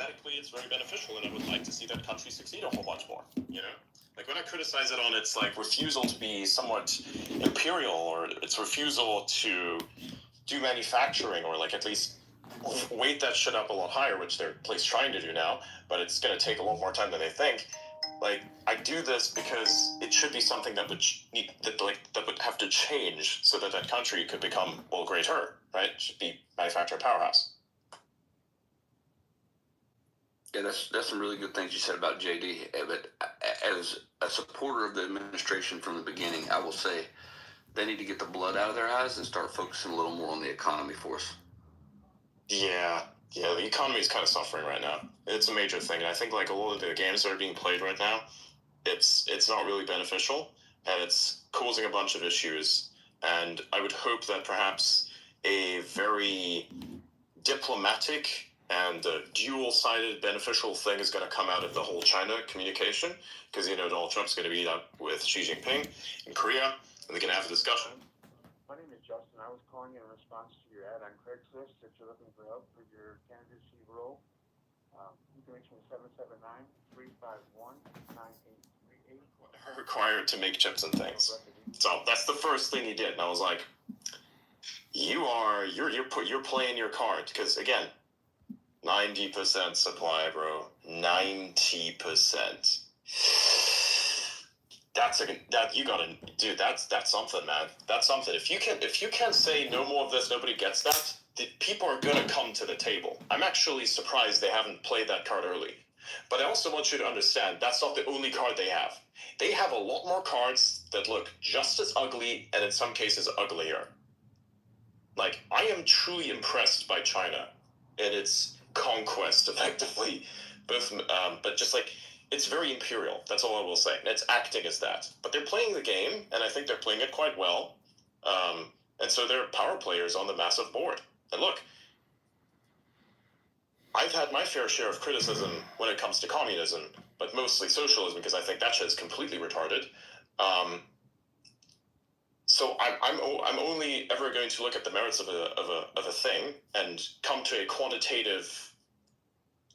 mathematically it's very beneficial, and I would like to see that country succeed a whole bunch more, you know? Like, when I criticize it on its, like, refusal to be somewhat imperial, or its refusal to do manufacturing, or, like, at least weight that shit up a lot higher, which they're at least trying to do now, but it's going to take a lot more time than they think. Like, I do this because it should be something that would that would have to change so that that country could become, well, greater, right? It should be manufacturing powerhouse. Yeah, that's some really good things you said about JD. But as a supporter of the administration from the beginning, I will say they need to get the blood out of their eyes and start focusing a little more on the economy for us. Yeah, the economy is kind of suffering right now. It's a major thing, and I think, like, a lot of the games that are being played right now, it's not really beneficial, and it's causing a bunch of issues. And I would hope that perhaps a very diplomatic and dual-sided beneficial thing is going to come out of the whole China communication, because, you know, Donald Trump's going to meet up with Xi Jinping in Korea, and they're going to have a discussion. My name is Justin. I was calling in response to your ad on Craigslist that you're looking for help for your candidacy role. You can reach me at 779-351-9838. Required to make chips and things. So that's the first thing he did, and I was like, you're playing your card, because again, 90% supply, bro. 90%. That's something, man. That's something. If you can say no more of this, nobody gets that, the people are gonna come to the table. I'm actually surprised they haven't played that card early. But I also want you to understand that's not the only card they have. They have a lot more cards that look just as ugly, and in some cases uglier. Like, I am truly impressed by China and its conquest, effectively. But just like, it's very imperial. That's all I will say. And it's acting as that. But they're playing the game, and I think they're playing it quite well. And so they're power players on the massive board. And look, I've had my fair share of criticism when it comes to communism, but mostly socialism, because I think that shit's completely retarded. So I'm only ever going to look at the merits of a thing and come to a quantitative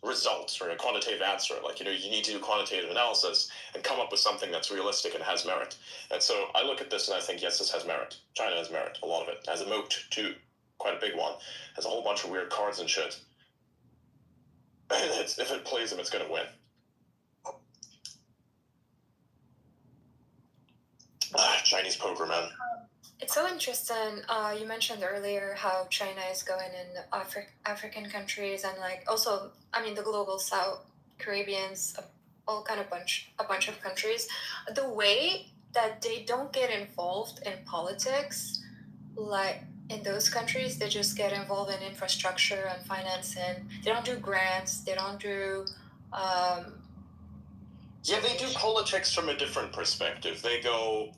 result or a quantitative answer. Like, you know, you need to do quantitative analysis and come up with something that's realistic and has merit. And so I look at this and I think, yes, this has merit. China has merit, a lot of it. It has a moat too, quite a big one. It has a whole bunch of weird cards and shit. If it plays them, it's going to win. Chinese poker, man. It's so interesting. You mentioned earlier how China is going in African countries, and like also, I mean, the global South, Caribbeans, all kind of a bunch of countries. The way that they don't get involved in politics, like in those countries, they just get involved in infrastructure and financing. They don't do grants. They don't do. Yeah, they do politics from a different perspective. They go,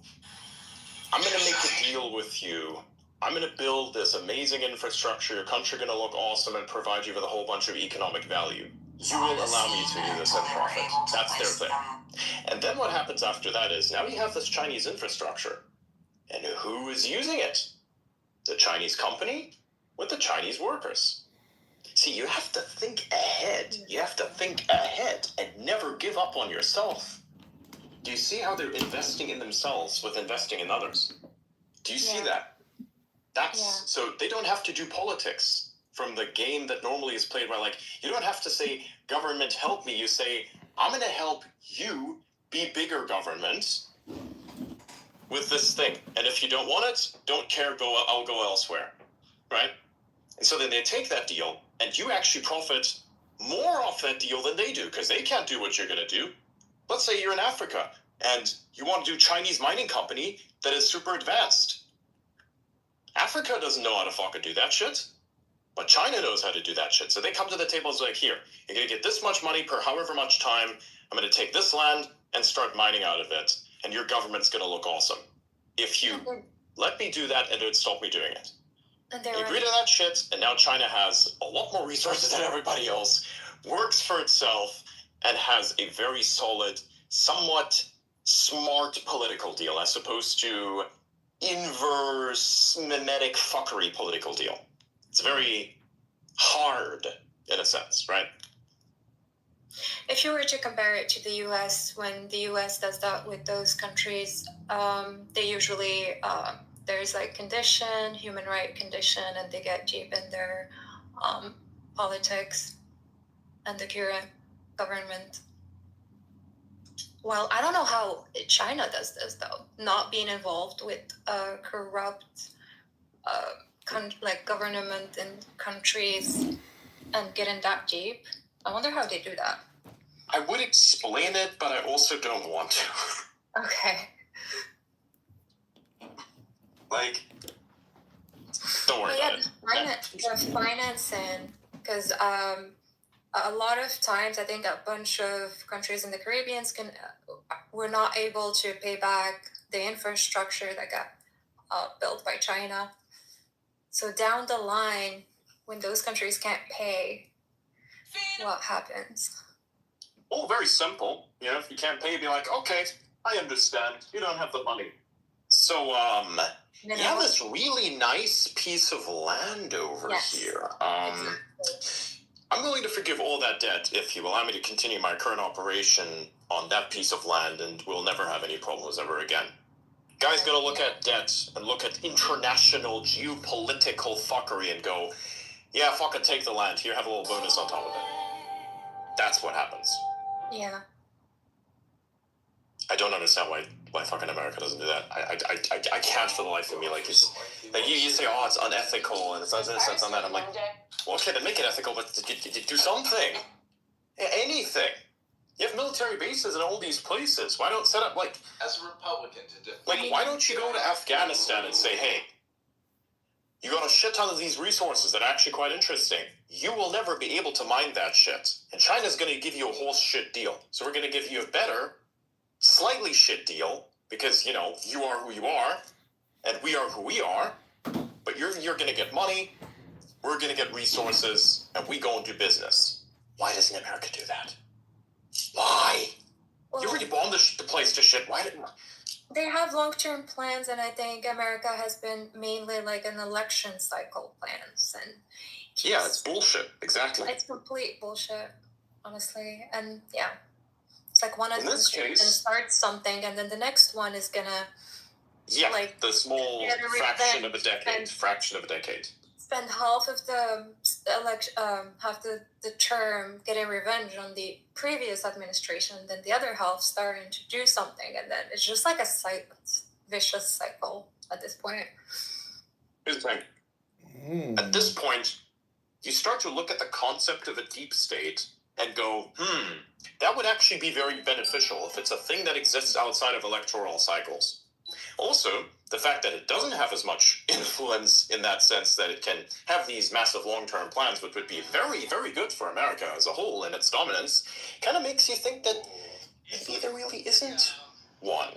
I'm going to make a deal with you. I'm going to build this amazing infrastructure. Your country going to look awesome and provide you with a whole bunch of economic value. You will allow me to do this in profit. That's their thing. And then what happens after that is, now you have this Chinese infrastructure. And who is using it? The Chinese company with the Chinese workers. See, you have to think ahead. You have to think ahead and never give up on yourself. Do you see how they're investing in themselves with investing in others? Do you see that? So they don't have to do politics from the game that normally is played by, like, you don't have to say, government help me. You say, I'm going to help you be bigger government with this thing. And if you don't want it, don't care, I'll go elsewhere. Right? And so then they take that deal, and you actually profit more off that deal than they do, because they can't do what you're going to do. Let's say you're in Africa, and you want to do Chinese mining company that is super advanced. Africa doesn't know how to fucking do that shit, but China knows how to do that shit. So they come to the table and say, like, here, you're going to get this much money per however much time. I'm going to take this land and start mining out of it, and your government's going to look awesome. If you let me do that and don't stop me doing it. They agree to that shit, and now China has a lot more resources than everybody else, works for itself, and has a very solid, somewhat smart political deal, as opposed to inverse, mimetic fuckery political deal. It's very hard, in a sense, right? If you were to compare it to the U.S., when the U.S. does that with those countries, they usually there's like condition, human right condition, and they get deep in their politics and the current government. Well, I don't know how China does this though, not being involved with corrupt like government in countries and getting that deep. I wonder how they do that. I would explain it, but I also don't want to. Okay. Like, don't worry about it. The financing, because a lot of times I think a bunch of countries in the Caribbean were not able to pay back the infrastructure that got built by China. So down the line, when those countries can't pay, what happens? Oh, very simple. You know, if you can't pay, be like, okay, I understand. You don't have the money. So, you have this really nice piece of land over here. I'm willing to forgive all that debt if you allow me to continue my current operation on that piece of land, and we'll never have any problems ever again. Guys gotta look at debt and look at international geopolitical fuckery and go, yeah, fucking take the land. Here, have a little bonus on top of it. That's what happens. Yeah. I don't understand why fucking America doesn't do that. I can't for the life of me. Like, you say, oh, it's unethical and it's on this, it's on that. I'm like, well, okay, then make it ethical, but do something. Anything. You have military bases in all these places. Why don't set up, like... As a Republican to defend... Like, why don't you go to Afghanistan and say, hey, you got a shit ton of these resources that are actually quite interesting. You will never be able to mine that shit. And China's going to give you a whole shit deal. So we're going to give you a better, slightly shit deal, because, you know, you are who you are, and we are who we are, but you're going to get money, we're going to get resources, and we go and do business. Why doesn't America do that? Why? Well, you already bombed the place to shit. Why didn't... They have long-term plans, and I think America has been mainly like an election cycle plans. And yeah, it's bullshit. Exactly. It's complete bullshit, honestly. And yeah, it's like one administration starts something, and then the next one is gonna... Yeah, like, the small fraction of a decade. Spend half of the term getting revenge on the previous administration, then the other half starting to do something, and then it's just like a vicious cycle at this point. Here's the thing. At this point, you start to look at the concept of a deep state and go, that would actually be very beneficial if it's a thing that exists outside of electoral cycles. Also, the fact that it doesn't have as much influence in that sense that it can have these massive long-term plans, which would be very, very good for America as a whole and its dominance, kind of makes you think that maybe there really isn't one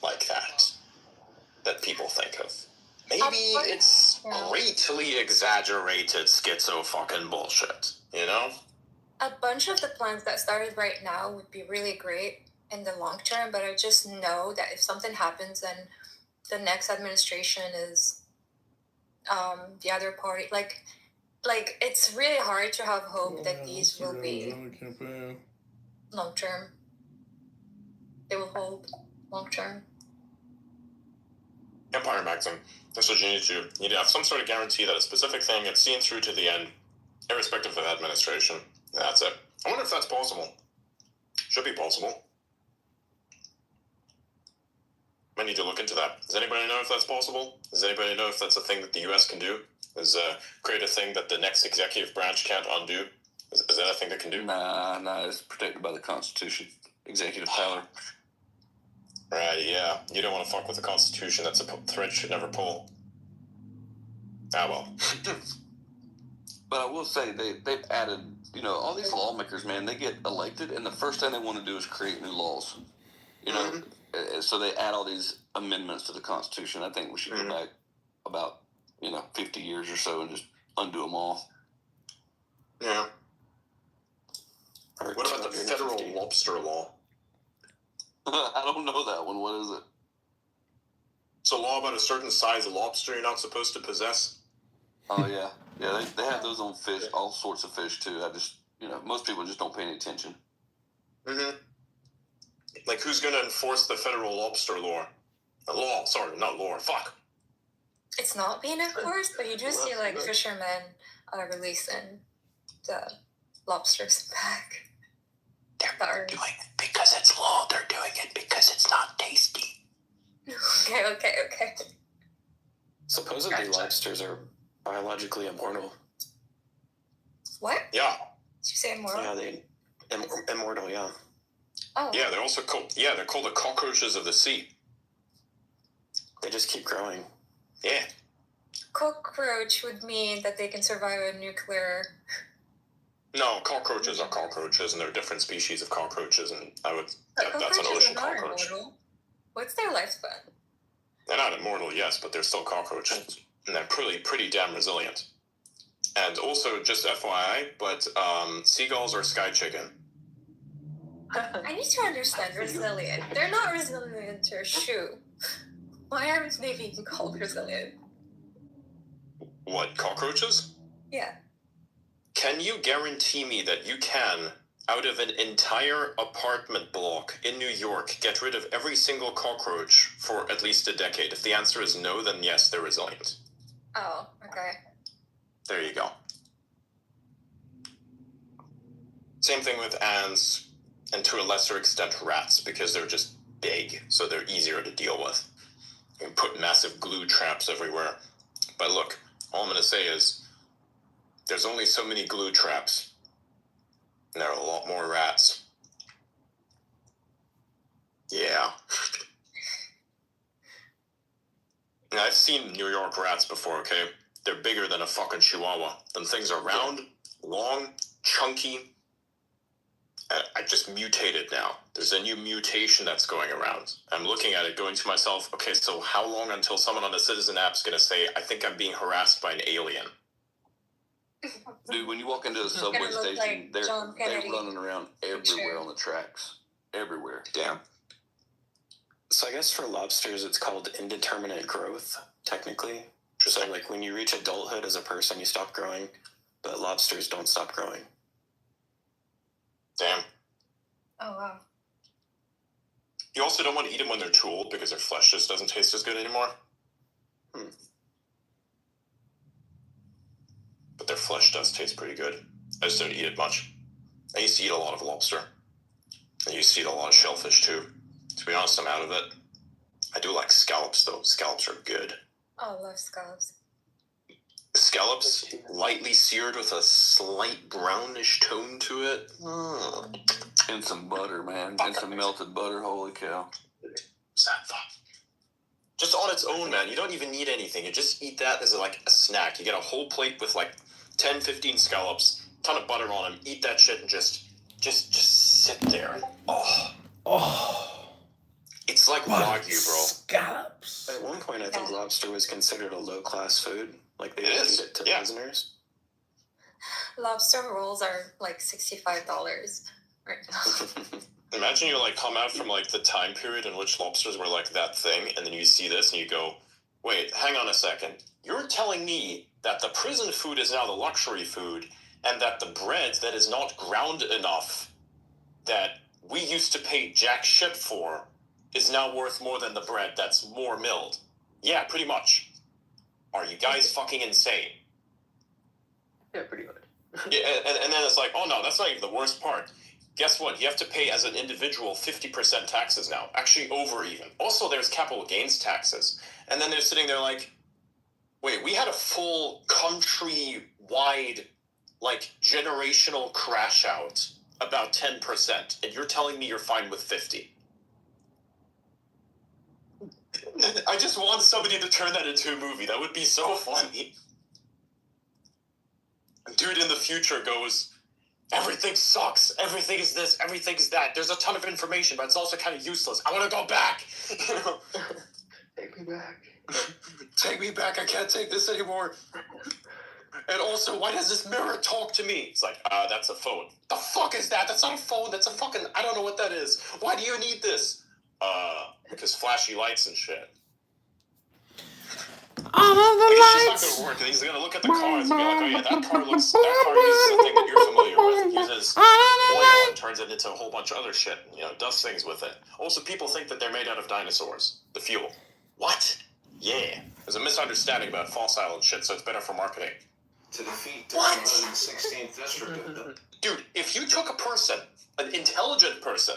like that people think of. Maybe it's greatly exaggerated schizo-fucking bullshit, you know? A bunch of the plans that started right now would be really great in the long term, but I just know that if something happens and the next administration is the other party, like it's really hard to have hope that these will be long term. They will hold long term. Empire Maxim. That's what you need to do. You need to have some sort of guarantee that a specific thing gets seen through to the end, irrespective of administration. That's it. I wonder if that's possible. Should be possible. I need to look into that. Does anybody know if that's possible? Does anybody know if that's a thing that the U.S. can do? Is create a thing that the next executive branch can't undo? Is that a thing that can do? Nah, it's protected by the Constitution. Executive power. Right, yeah. You don't want to fuck with the Constitution. That's a thread you should never pull. Ah, well. But I will say, they've added, all these lawmakers, man, they get elected, and the first thing they want to do is create new laws. So they add all these amendments to the Constitution. I think we should go back about, 50 years or so and just undo them all. Yeah. What about the federal lobster law? I don't know that one. What is it? It's a law about a certain size of lobster you're not supposed to possess. Oh, yeah. Yeah, they have those on fish, all sorts of fish, too. Most people just don't pay any attention. Mm-hmm. Like, who's going to enforce the federal lobster law? Sorry, not law. Fuck. It's not being enforced, but you do see like fishermen releasing the lobsters back. They're doing it because it's law. They're doing it because it's not tasty. Okay. Supposedly Gotcha. Lobsters are biologically immortal. What? Yeah. Did you say immortal? Yeah, immortal, yeah. Oh. Yeah, they're also called, they're called the cockroaches of the sea. They just keep growing. Yeah. Cockroach would mean that they can survive a nuclear... No, cockroaches are cockroaches, and they're different species of cockroaches, and that's an ocean cockroach. Immortal. What's their lifespan? They're not immortal, yes, but they're still cockroaches, and they're pretty damn resilient. And also, just FYI, but seagulls are sky chicken. I need to understand resilient. They're not resilient to a shoe. Why aren't they being called resilient? What, cockroaches? Yeah. Can you guarantee me that you can, out of an entire apartment block in New York, get rid of every single cockroach for at least a decade? If the answer is no, then yes, they're resilient. Oh, okay. There you go. Same thing with ants, and to a lesser extent rats, because they're just big, so they're easier to deal with. You can put massive glue traps everywhere. But look, all I'm going to say is, there's only so many glue traps, and there are a lot more rats. Yeah. And I've seen New York rats before, okay? They're bigger than a fucking chihuahua. Them things are round, long, chunky. I just mutated now. There's a new mutation that's going around. I'm looking at it, going to myself, okay, so how long until someone on the Citizen app's going to say, I think I'm being harassed by an alien? Dude, when you walk into a subway station, like they're Kennedy. running around everywhere on the tracks. Everywhere. Damn. So I guess for lobsters, it's called indeterminate growth, technically. So like when you reach adulthood as a person, you stop growing, but lobsters don't stop growing. Damn. Oh, wow. You also don't want to eat them when they're too old because their flesh just doesn't taste as good anymore. But their flesh does taste pretty good. I just don't eat it much. I used to eat a lot of lobster. I used to eat a lot of shellfish too. To be honest, I'm out of it. I do like scallops though. Scallops are good. Oh, I love scallops. Scallops, lightly seared with a slight brownish tone to it. And some butter, man. And some melted butter. Holy cow. Just on its own, man. You don't even need anything. You just eat that as like a snack. You get a whole plate with like 10, 15 scallops, ton of butter on them. Eat that shit and just sit there. Oh. It's like Wagyu, bro. Scallops. At one point, I think lobster was considered a low-class food. Like, they would feed it to prisoners. Lobster rolls are like $65 right now. Imagine you like come out from like the time period in which lobsters were like that thing, and then you see this and you go, wait, hang on a second. You're telling me that the prison food is now the luxury food, and that the bread that is not ground enough that we used to pay jack shit for is now worth more than the bread that's more milled? Yeah, pretty much. Are you guys fucking insane? Yeah, pretty much. Yeah, and then it's like, oh no, that's not even the worst part. Guess what? You have to pay as an individual 50% taxes now. Actually, over even. Also, there's capital gains taxes. And then they're sitting there like, wait, we had a full country-wide, like, generational crash out about 10%, and you're telling me you're fine with 50. I just want somebody to turn that into a movie. That would be so funny. Dude in the future goes, everything sucks. Everything is this. Everything is that. There's a ton of information, but it's also kind of useless. I want to go back. Take me back. Take me back. I can't take this anymore. And also, why does this mirror talk to me? It's like, that's a phone. The fuck is that? That's not a phone. That's a fucking, I don't know what that is. Why do you need this? Because flashy lights and shit. All of the It's lights. just not going to work. And he's going to look at the cars and be like, oh yeah, that car uses a thing that you're familiar with. It uses oil it turns it into a whole bunch of other shit. Does things with it. Also, people think that they're made out of dinosaurs. The fuel. What? Yeah. There's a misunderstanding about fossil and shit, so it's better for marketing. To defeat the What? 116th district. Dude, if you took a person, an intelligent person,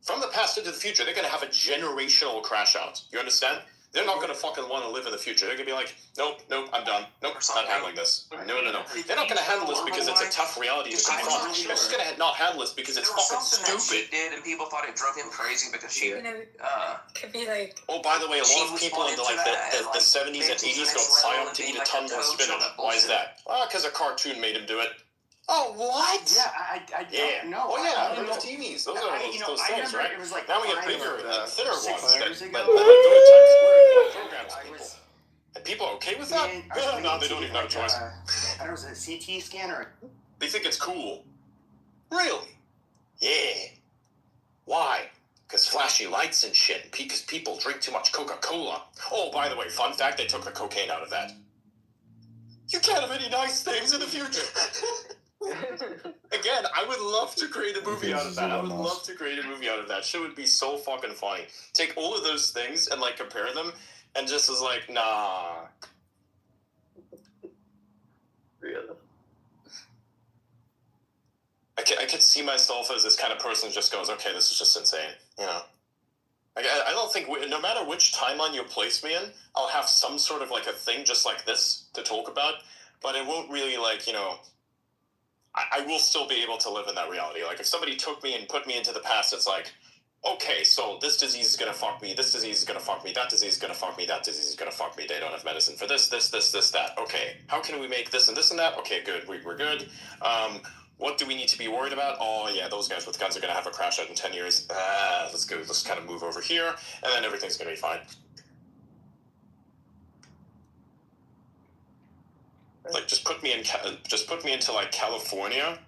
from the past into the future, they're going to have a generational crash out. You understand? They're not going to fucking want to live in the future. They're going to be like, nope, I'm done. Nope, not handling this. No. They're not going to handle this because it's a tough reality to confront. They're just going to not handle this because it's fucking stupid. She did, and people thought it drove him crazy because she. Could be like. Oh, by the way, a lot of people in the 70s and 80s got psyoped to eat a ton more spinach. Why is that? Well, because a cartoon made him do it. Oh, what? Yeah, I don't know. Oh, yeah, I those TVs. Those are those I things, remember right? it was like Now we get bigger and thinner 6 ones that years ago. go to Times Square and programs people. And people are okay with that? No, they don't even have a choice. I don't know, was it a CT scan or? They think it's cool. Really? Yeah. Why? Because flashy lights and shit. Because people drink too much Coca-Cola. Oh, by the way, fun fact, they took the cocaine out of that. You can't have any nice things in the future. Again, I would love to create a movie out of that. I would love to create a movie out of that. Shit would be so fucking funny. Take all of those things and, like, compare them, and just is like, nah. Really? I could see myself as this kind of person who just goes, okay, this is just insane, I don't think, no matter which timeline you place me in, I'll have some sort of, like, a thing just like this to talk about, but it won't really, like, I will still be able to live in that reality. Like, if somebody took me and put me into the past, it's like, okay, so this disease is going to fuck me, this disease is going to fuck me, that disease is going to fuck me, that disease is going to fuck me, they don't have medicine for this, that. Okay, how can we make this and that? Okay, good, we're good. What do we need to be worried about? Oh, yeah, those guys with guns are going to have a crash out in 10 years. Let's kind of move over here, and then everything's going to be fine. Like, just put me into, like, California,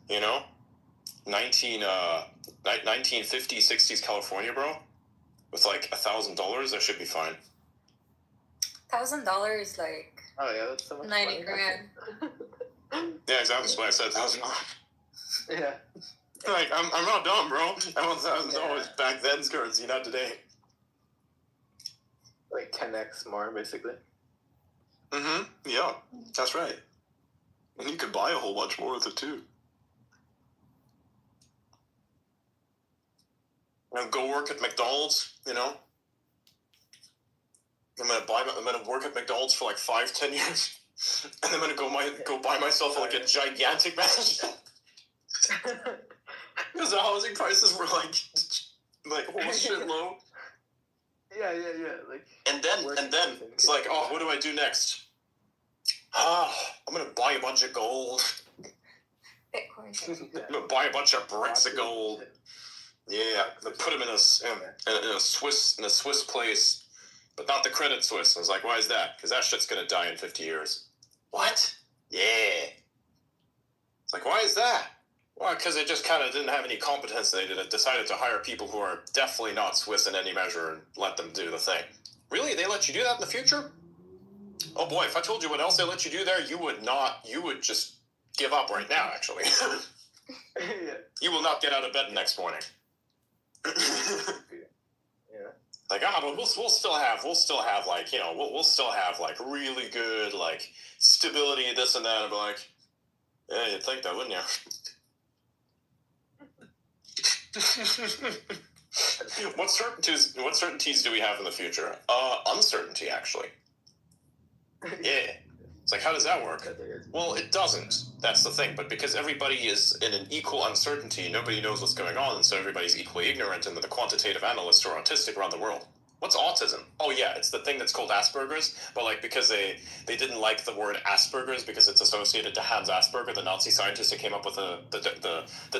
1950s, 60s California, bro, with, like, $1,000, that should be fine. $1,000, like. Oh yeah, that's so much 90 money. grand. Yeah, exactly. That's why I said $1,000. Yeah. Like, I'm not dumb, bro. I want $1,000 back then's currency, not today. Like 10x more, basically. Mm-hmm. Yeah, that's right. And you could buy a whole bunch more with it too. Go work at McDonald's. I'm gonna work at McDonald's for like 5-10 years, and then I'm gonna go buy myself like a gigantic mansion. Because the housing prices were like whole shit low. Yeah. Like. And then it's like, oh, what do I do next? I'm gonna buy a bunch of gold. Bitcoin. I'm gonna buy a bunch of bricks of gold. Yeah, they put them in a Swiss place, but not the Credit Suisse. I was like, why is that? Because that shit's gonna die in 50 years. What? Yeah. It's like, why is that? Well, because they just kind of didn't have any competence. They decided to hire people who are definitely not Swiss in any measure and let them do the thing. Really? They let you do that in the future? Oh boy, if I told you what else they let you do there, you would just give up right now, actually. Yeah. You will not get out of bed next morning. Yeah. Like, but we'll still have we'll still have like really good, like, stability, this and that. And be like, yeah, you'd think that, wouldn't you? What certainties do we have in the future? Uncertainty, actually. Yeah. It's like, how does that work? Well, it doesn't. That's the thing. But because everybody is in an equal uncertainty, nobody knows what's going on, and so everybody's equally ignorant, and the quantitative analysts are autistic around the world. What's autism? Oh, yeah, it's the thing that's called Asperger's, but, like, because they didn't like the word Asperger's because it's associated to Hans Asperger, the Nazi scientist who came up with the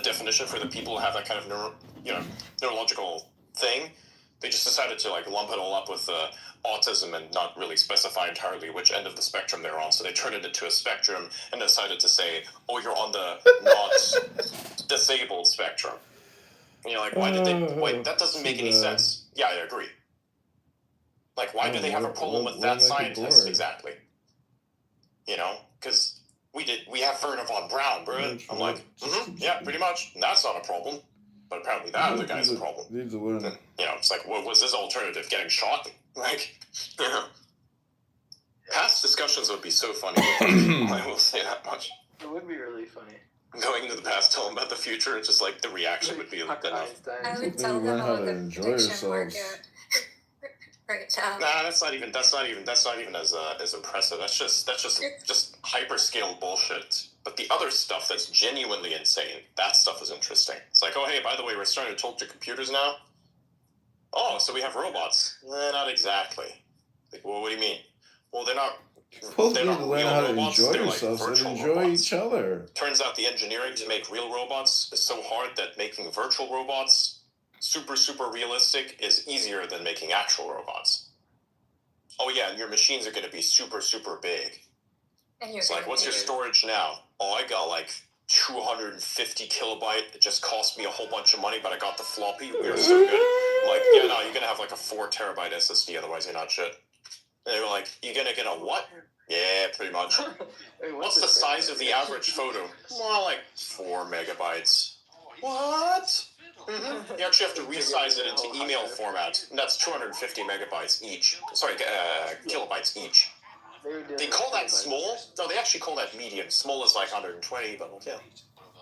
definition for the people who have that kind of neurological thing. They just decided to, like, lump it all up with autism and not really specify entirely which end of the spectrum they're on. So they turned it into a spectrum and decided to say, oh, you're on the not disabled spectrum. And you're like, why did they... Wait, that doesn't make any sense. Yeah, I agree. Like, why do they have a problem with that scientist? Exactly. Because we have Werner von Braun, bro. I'm like, yeah, pretty much. And that's not a problem. But apparently that other guy's a problem. Need to learn. And, it's like, what was his alternative? Getting shot? Like, past discussions would be so funny. I will say that much. It would be really funny. Going into the past, telling about the future, it's just like the reaction would be enough. I would They tell them learn how about to the enjoy prediction yourselves. market right now. Nah, that's not even as impressive. That's just hyperscale bullshit. But the other stuff that's genuinely insane, that stuff is interesting. It's like, oh hey, by the way, we're starting to talk to computers now. Oh, so we have robots? Not exactly. Like, well, what do you mean? Well, they're not. People They're need not to learn real how to robots, enjoy they're like yourselves and virtual enjoy robots. each other. Turns out the engineering to make real robots is so hard that making virtual robots super realistic is easier than making actual robots. Oh yeah, and your machines are going to be super big. And It's like, what's your storage now? Oh, I got like 250 kilobyte. It just cost me a whole bunch of money, but I got the floppy. We are so good. I'm like, yeah, no, you're going to have like a 4 terabyte SSD, otherwise you're not shit. And they were like, you're going to get a what? Yeah, pretty much. Wait, What's the size of the average photo? Well, like 4 megabytes. What? Mm-hmm. You actually have to resize it into email format, and that's 250 megabytes each. Sorry, kilobytes each. They call that small? No, they actually call that medium. Small is like 120, but yeah.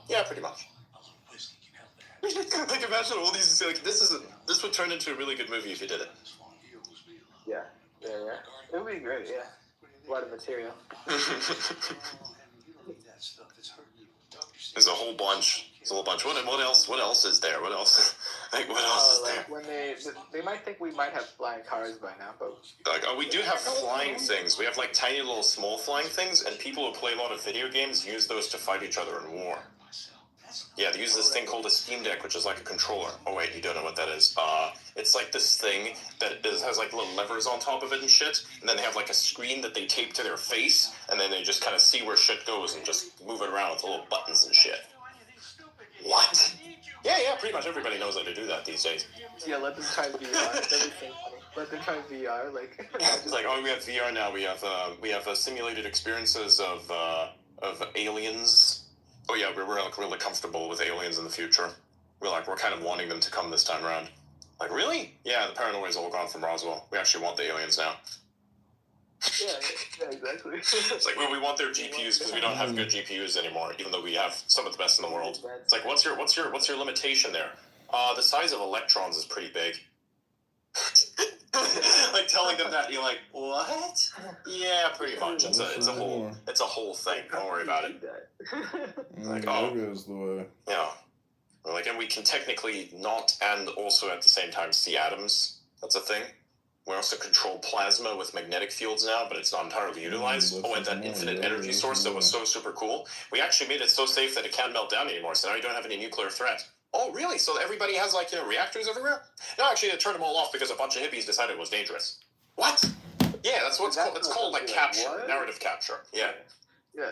Yeah, pretty much. Like, imagine all these, like, this would turn into a really good movie if you did it. Yeah. It would be great, yeah. A lot of material. There's a whole bunch. What else is there? What else? Like, what else is there? When they might think we might have flying cars by now, but Like, we do have flying things. We have like tiny little small flying things, and people who play a lot of video games use those to fight each other in war. Yeah, they use this thing called a Steam Deck, which is like a controller. Oh wait, you don't know what that is. It's like this thing that has like little levers on top of it and shit, and then they have like a screen that they tape to their face, and then they just kind of see where shit goes and just move it around with little buttons and shit. What? Yeah, pretty much everybody knows how to do that these days. yeah, let them try VR. Everything funny. Let them try VR, like. It's like, oh, we have VR now. We have simulated experiences of aliens. Oh yeah, we're like really comfortable with aliens in the future. We're kind of wanting them to come this time around. Like, really? Yeah, the paranoia's all gone from Roswell. We actually want the aliens now. Yeah, exactly. It's like, well, we want their GPUs because we don't have good GPUs anymore, even though we have some of the best in the world. It's like, what's your limitation there? The size of electrons is pretty big. Like, telling them that, you're like, what? Yeah, pretty much. It's a whole thing. Don't worry about it. Like, oh, goes the way. Yeah. Like, and we can technically not and also at the same time see atoms. That's a thing. We also control plasma with magnetic fields now, but it's not entirely utilized. And that infinite energy source that was so super cool. We actually made it so safe that it can't melt down anymore, so now you don't have any nuclear threat. Oh, really? So everybody has, like, reactors everywhere? No, actually, they turned them all off because a bunch of hippies decided it was dangerous. What? Yeah, that's what it's called. It's called, like, capture. Narrative capture. Yeah. Yeah.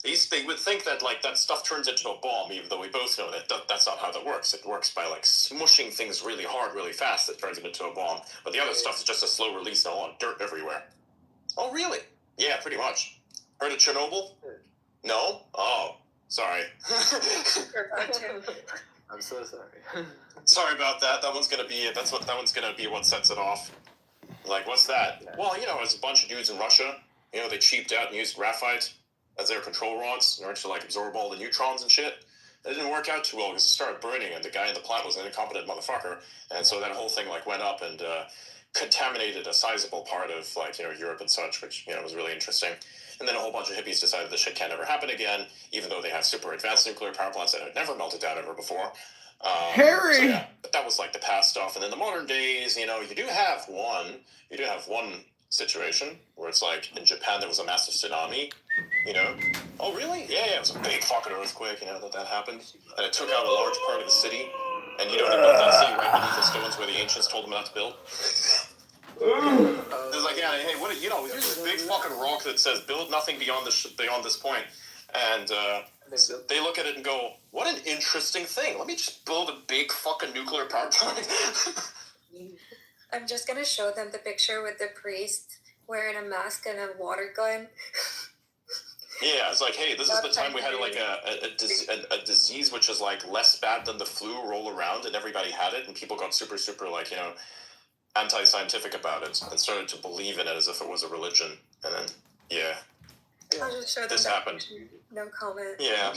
They would think that, like, that stuff turns into a bomb, even though we both know that that's not how that works. It works by, like, smushing things really hard, really fast that turns it into a bomb. But the other stuff is just a slow release and a lot of dirt everywhere. Oh, really? Yeah, pretty much. Heard of Chernobyl? No? Oh, sorry. I'm so sorry. Sorry about that. That one's gonna be what sets it off. Like, what's that? Well, it's a bunch of dudes in Russia. They cheaped out and used graphite as their control rods in order to, like, absorb all the neutrons and shit. It didn't work out too well because it started burning, and the guy in the plant was an incompetent motherfucker, and so that whole thing, like, went up and contaminated a sizable part of, like, Europe and such, which, was really interesting. And then a whole bunch of hippies decided this shit can't ever happen again, even though they have super advanced nuclear power plants that had never melted down ever before. Harry! So, yeah, but that was, like, the past stuff. And then the modern days, you do have one situation where it's like, in Japan there was a massive tsunami, Oh, really? Yeah, it was a big fucking earthquake, that happened. And it took out a large part of the city. And you know they built that city right beneath the stones where the ancients told them not to build? It's like, yeah, hey, here's this big fucking rock that says, build nothing beyond this point. And they look at it and go, what an interesting thing. Let me just build a big fucking nuclear power plant. I'm just gonna show them the picture with the priest wearing a mask and a water gun. Yeah, it's like, hey, this is the time we had like a disease which is like less bad than the flu roll around, and everybody had it, and people got super, super like, you know, anti-scientific about it and started to believe in it as if it was a religion. And then, yeah, I'll just show them this that happened. no comment. Yeah,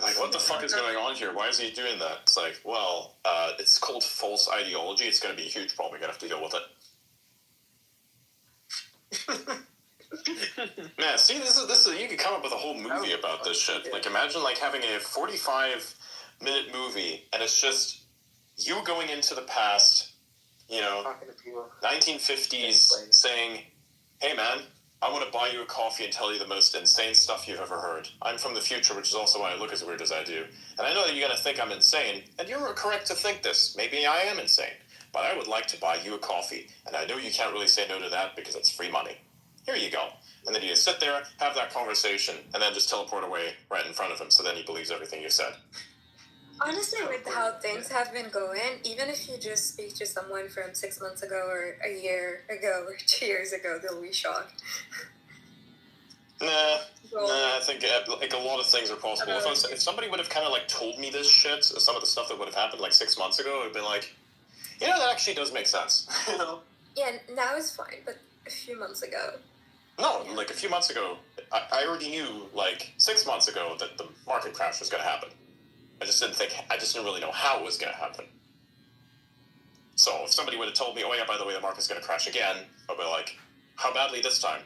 like, what the fuck is going on here? Why is he doing that? It's like, well, it's called false ideology. It's going to be a huge problem. We're going to have to deal with it. Man, see, this is you could come up with a whole movie about this shit. Yeah. Like, imagine like having a 45-minute movie, and it's just you going into the past, you know, 1950s, saying, "Hey, man, I want to buy you a coffee and tell you the most insane stuff you've ever heard. I'm from the future, which is also why I look as weird as I do. And I know that you're going to think I'm insane, and you're correct to think this. Maybe I am insane, but I would like to buy you a coffee, and I know you can't really say no to that because it's free money. Here you go." And then you just sit there, have that conversation, and then just teleport away right in front of him, so then he believes everything you said. Honestly, with how things have been going, even if you just speak to someone from 6 months ago or a year ago or 2 years ago, they'll be shocked. Nah, I think like a lot of things are possible. If somebody would have kind of like told me this shit, some of the stuff that would have happened like 6 months ago, it would have been like, you know, that actually does make sense. You know? Yeah, now it's fine, but a few months ago. No, like a few months ago, I already knew, like 6 months ago, that the market crash was going to happen. I just didn't really know how it was going to happen. So if somebody would have told me, oh yeah, by the way, the market's going to crash again, I'd be like, how badly this time?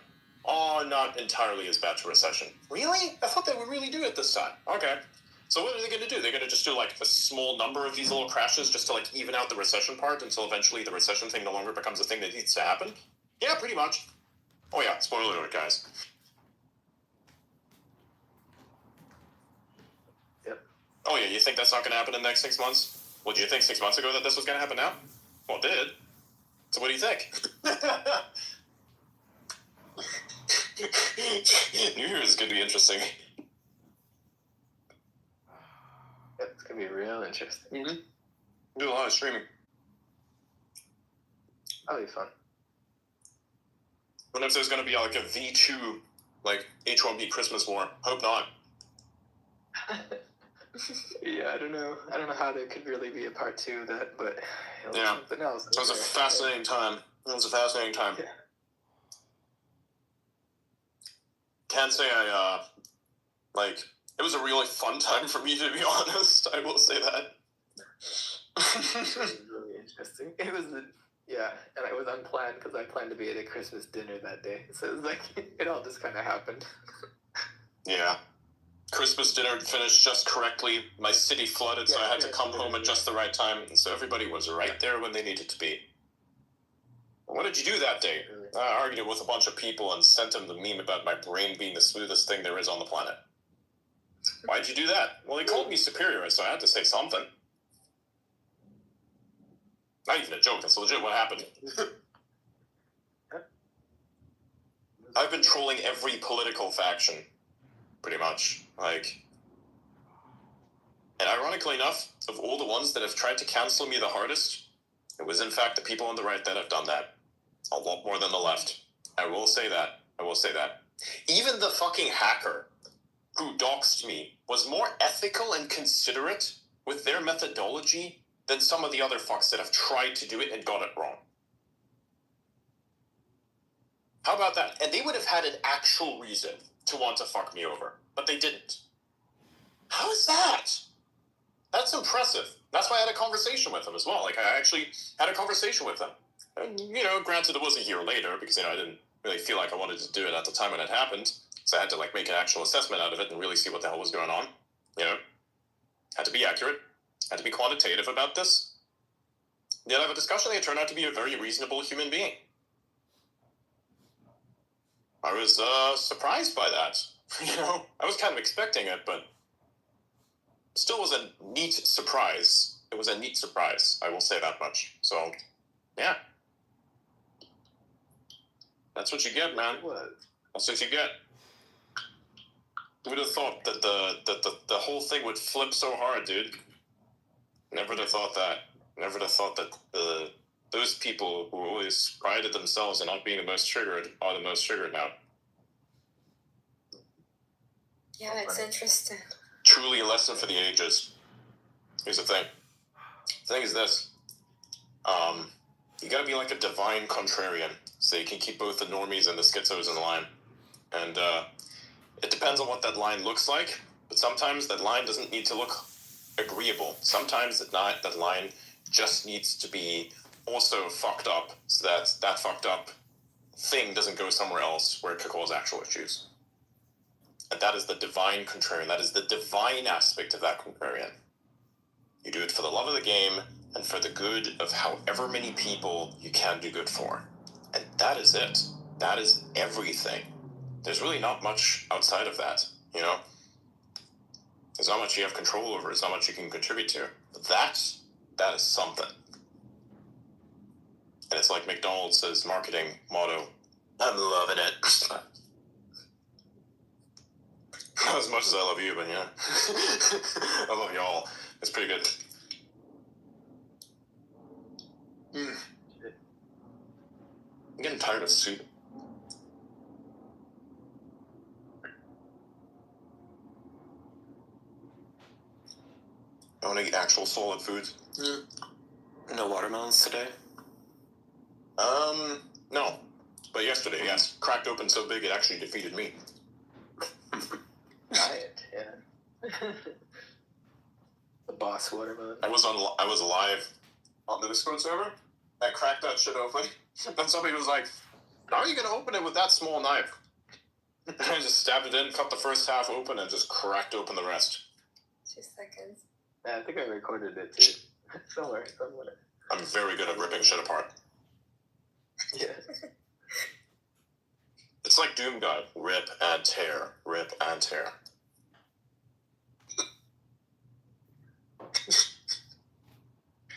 Oh, not entirely as bad to recession. Really? I thought they would really do it this time. Okay. So what are they going to do? They're going to just do like a small number of these little crashes just to like even out the recession part until eventually the recession thing no longer becomes a thing that needs to happen? Yeah, pretty much. Oh yeah, spoiler alert, guys. Yep. Oh yeah, you think that's not going to happen in the next 6 months? Well, do you think 6 months ago that this was going to happen now? Well, it did. So what do you think? New Year's is going to be interesting. It's going to be real interesting. Mm-hmm. Do a lot of streaming. That'll be fun. I wonder if there's going to be like a V2, like H1B Christmas War. Hope not. Yeah, I don't know how there could really be a part 2 of that, but yeah, something else. It was a fascinating time. It was a fascinating time. Yeah. Can't say it was a really fun time for me, to be honest. I will say that. It was really interesting. It was, and it was unplanned because I planned to be at a Christmas dinner that day. So it was like, it all just kind of happened. Yeah. Christmas dinner finished just correctly. My city flooded, so I had to come home at just the right time. And so everybody was right there when they needed to be. What did you do that day? I argued with a bunch of people and sent them the meme about my brain being the smoothest thing there is on the planet. Why'd you do that? Well, they called me superior, so I had to say something. Not even a joke, that's legit what happened. I've been trolling every political faction, pretty much. And ironically enough, of all the ones that have tried to cancel me the hardest, it was in fact the people on the right that have done that. A lot more than the left. I will say that. Even the fucking hacker who doxed me was more ethical and considerate with their methodology than some of the other fucks that have tried to do it and got it wrong. How about that? And they would have had an actual reason to want to fuck me over, but they didn't. How is that? That's impressive. That's why I had a conversation with them as well. Like, I actually had a conversation with them. And, granted it was a year later because, I didn't really feel like I wanted to do it at the time when it happened. So I had to, make an actual assessment out of it and really see what the hell was going on. Had to be accurate. Had to be quantitative about this. Yet have a discussion, they turned out to be a very reasonable human being. I was surprised by that. I was kind of expecting it, but still was a neat surprise. It was a neat surprise, I will say that much. So, yeah. That's what you get, man. That's what you get. Who would have thought that the whole thing would flip so hard, dude? Never would have thought that. Never would have thought that those people who always prided themselves on not being the most triggered are the most triggered now. Yeah, it's interesting. Truly a lesson for the ages. Here's the thing. The thing is this. You gotta be like a divine contrarian, so you can keep both the normies and the schizos in line. And it depends on what that line looks like, but sometimes that line doesn't need to look agreeable. Sometimes that line just needs to be also fucked up, so that that fucked up thing doesn't go somewhere else where it could cause actual issues. And that is the divine contrarian. That is the divine aspect of that contrarian. You do it for the love of the game and for the good of however many people you can do good for. And that is it. That is everything. There's really not much outside of that, you know? There's not much you have control over. There's not much you can contribute to. But that is something. And it's like McDonald's' marketing motto, I'm loving it. Not as much as I love you, but yeah. I love y'all. It's pretty good. I'm getting tired of soup. I want to eat actual solid foods. No watermelons today? No. But yesterday, yes. Cracked open so big it actually defeated me. Diet, yeah. The boss watermelon. I was alive on the Discord server. I cracked that shit open. And somebody was like, how are you going to open it with that small knife? And I just stabbed it in, cut the first half open, and just cracked open the rest. 2 seconds. Yeah, I think I recorded it too. somewhere. I'm very good at ripping shit apart. Yeah. It's like Doom God. Rip and tear. Rip and tear.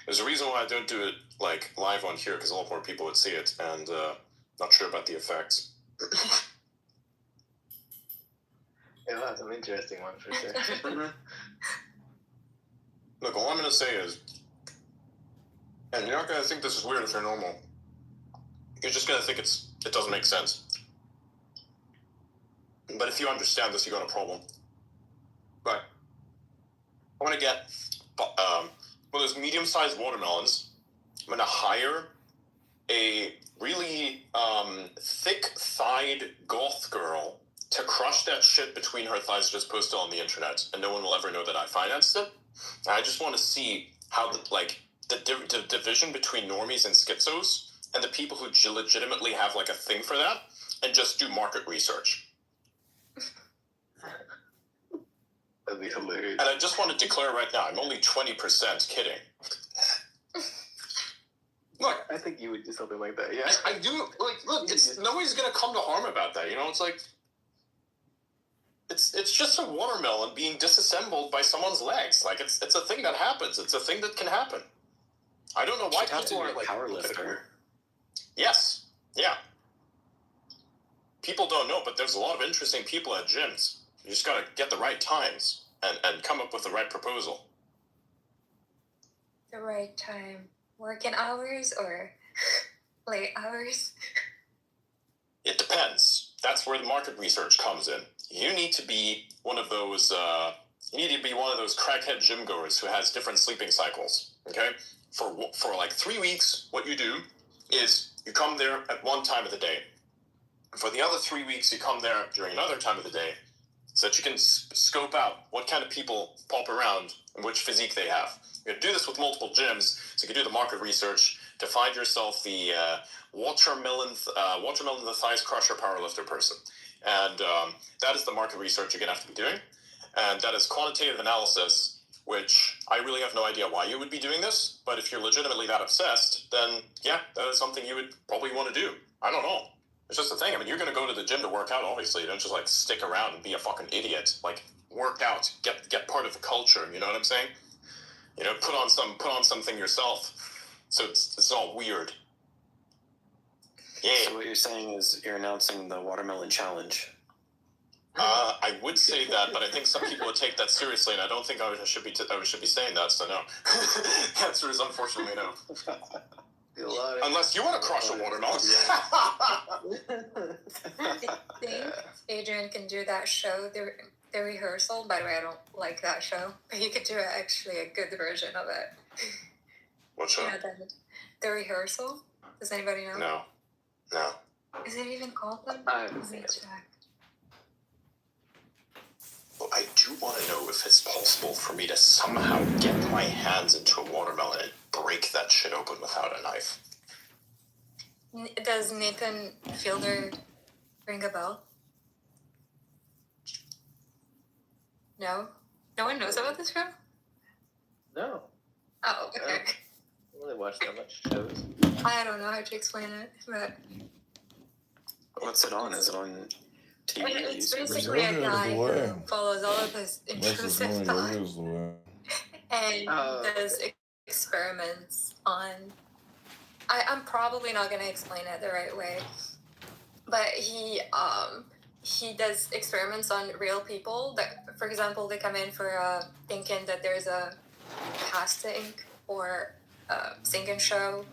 There's a reason why I don't do it like live on here, because a lot more people would see it, and not sure about the effects. Yeah, that's an interesting one for sure. Look, all I'm going to say is, and you're not going to think this is weird if you're normal. You're just going to think it doesn't make sense. But if you understand this, you got a problem. But I want to get one of those medium-sized watermelons. I'm going to hire a really thick-thighed goth girl to crush that shit between her thighs, just post it on the internet, and no one will ever know that I financed it. And I just want to see how the division between normies and schizos and the people who legitimately have like a thing for that, and just do market research. That'd be hilarious. And I just want to declare right now, I'm only 20% kidding. Look, I think you would do something like that, yeah. I do, like, look, nobody's going to come to harm about that, you know? It's like, it's just a watermelon being disassembled by someone's legs. Like, it's a thing that happens. It's a thing that can happen. I don't know why people are, like, powerlifter. Yes, yeah. People don't know, but there's a lot of interesting people at gyms. You just got to get the right times and come up with the right proposal. The right time. Working hours or late hours? It depends. That's where the market research comes in. You need to be one of those. You need to be one of those crackhead gym goers who has different sleeping cycles. Okay, for like 3 weeks, what you do is you come there at one time of the day. For the other 3 weeks, you come there during another time of the day, so that you can scope out what kind of people pop around and which physique they have. You can do this with multiple gyms, so you can do the market research to find yourself the watermelon the thighs crusher powerlifter person. And that is the market research you're going to have to be doing. And that is quantitative analysis, which I really have no idea why you would be doing this. But if you're legitimately that obsessed, then yeah, that is something you would probably want to do. I don't know. It's just a thing. I mean, you're going to go to the gym to work out, obviously. You don't just, like, stick around and be a fucking idiot. Like, work out. Get part of the culture, you know what I'm saying? You know, put on something yourself. So it's all weird. Yeah. So what you're saying is you're announcing the watermelon challenge. I would say that, but I think some people would take that seriously, and I don't think I should be saying that, so no. The answer is unfortunately no. Unless you want to crush a watermelon. I think Adrian can do that show. The Rehearsal. By the way, I don't like that show, but you could do actually a good version of it. What show? Yeah, The Rehearsal. Does anybody know? No. Is it even called that? I haven't Let me seen it. check. Well, I do want to know if it's possible for me to somehow get my hands into a watermelon and break that shit open without a knife. Does Nathan Fielder ring a bell? No? No one knows about this show? No, Oh, okay. I don't really watch that much shows. I don't know how to explain it, but What's it on? Is it on TV or it's YouTube? basically a guy who way. follows all of his That's just intrusive going thoughts is the way. and Oh, does experiments on. I'm probably not gonna explain it the right way, but he does experiments on real people. That, for example, they come in for thinking that there's a casting or a singing show,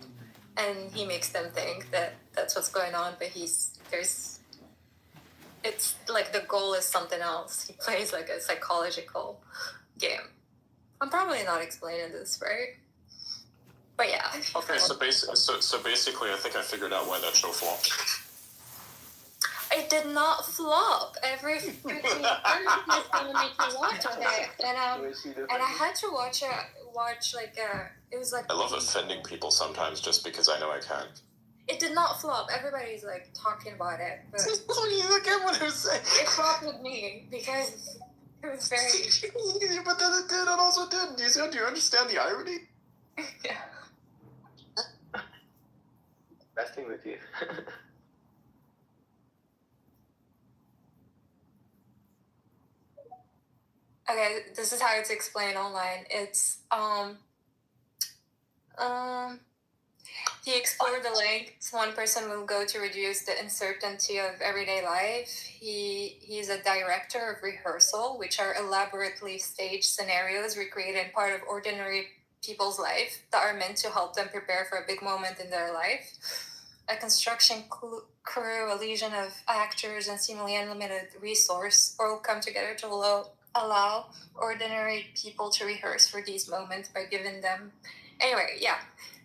and he makes them think that that's what's going on. But it's like the goal is something else. He plays like a psychological game. I'm probably not explaining this right, but yeah. Okay, so basically, I think I figured out why that show flopped. It did not flop. Every freaking person is gonna make you watch it, and I had to watch it was like I love offending people sometimes just because I know I can. it did not flop. Everybody's like talking about it, but Look at what I was saying. it flopped with me because it was very But then it did, it also didn't. Do you understand the irony? yeah. Messing with you. Okay, this is how it's explained online. It's he explored the lengths one person will go to reduce the uncertainty of everyday life. He's a director of rehearsal, which are elaborately staged scenarios recreating part of ordinary people's life that are meant to help them prepare for a big moment in their life. A construction crew, a legion of actors, and seemingly unlimited resource all come together to allow ordinary people to rehearse for these moments by giving them. Anyway, yeah.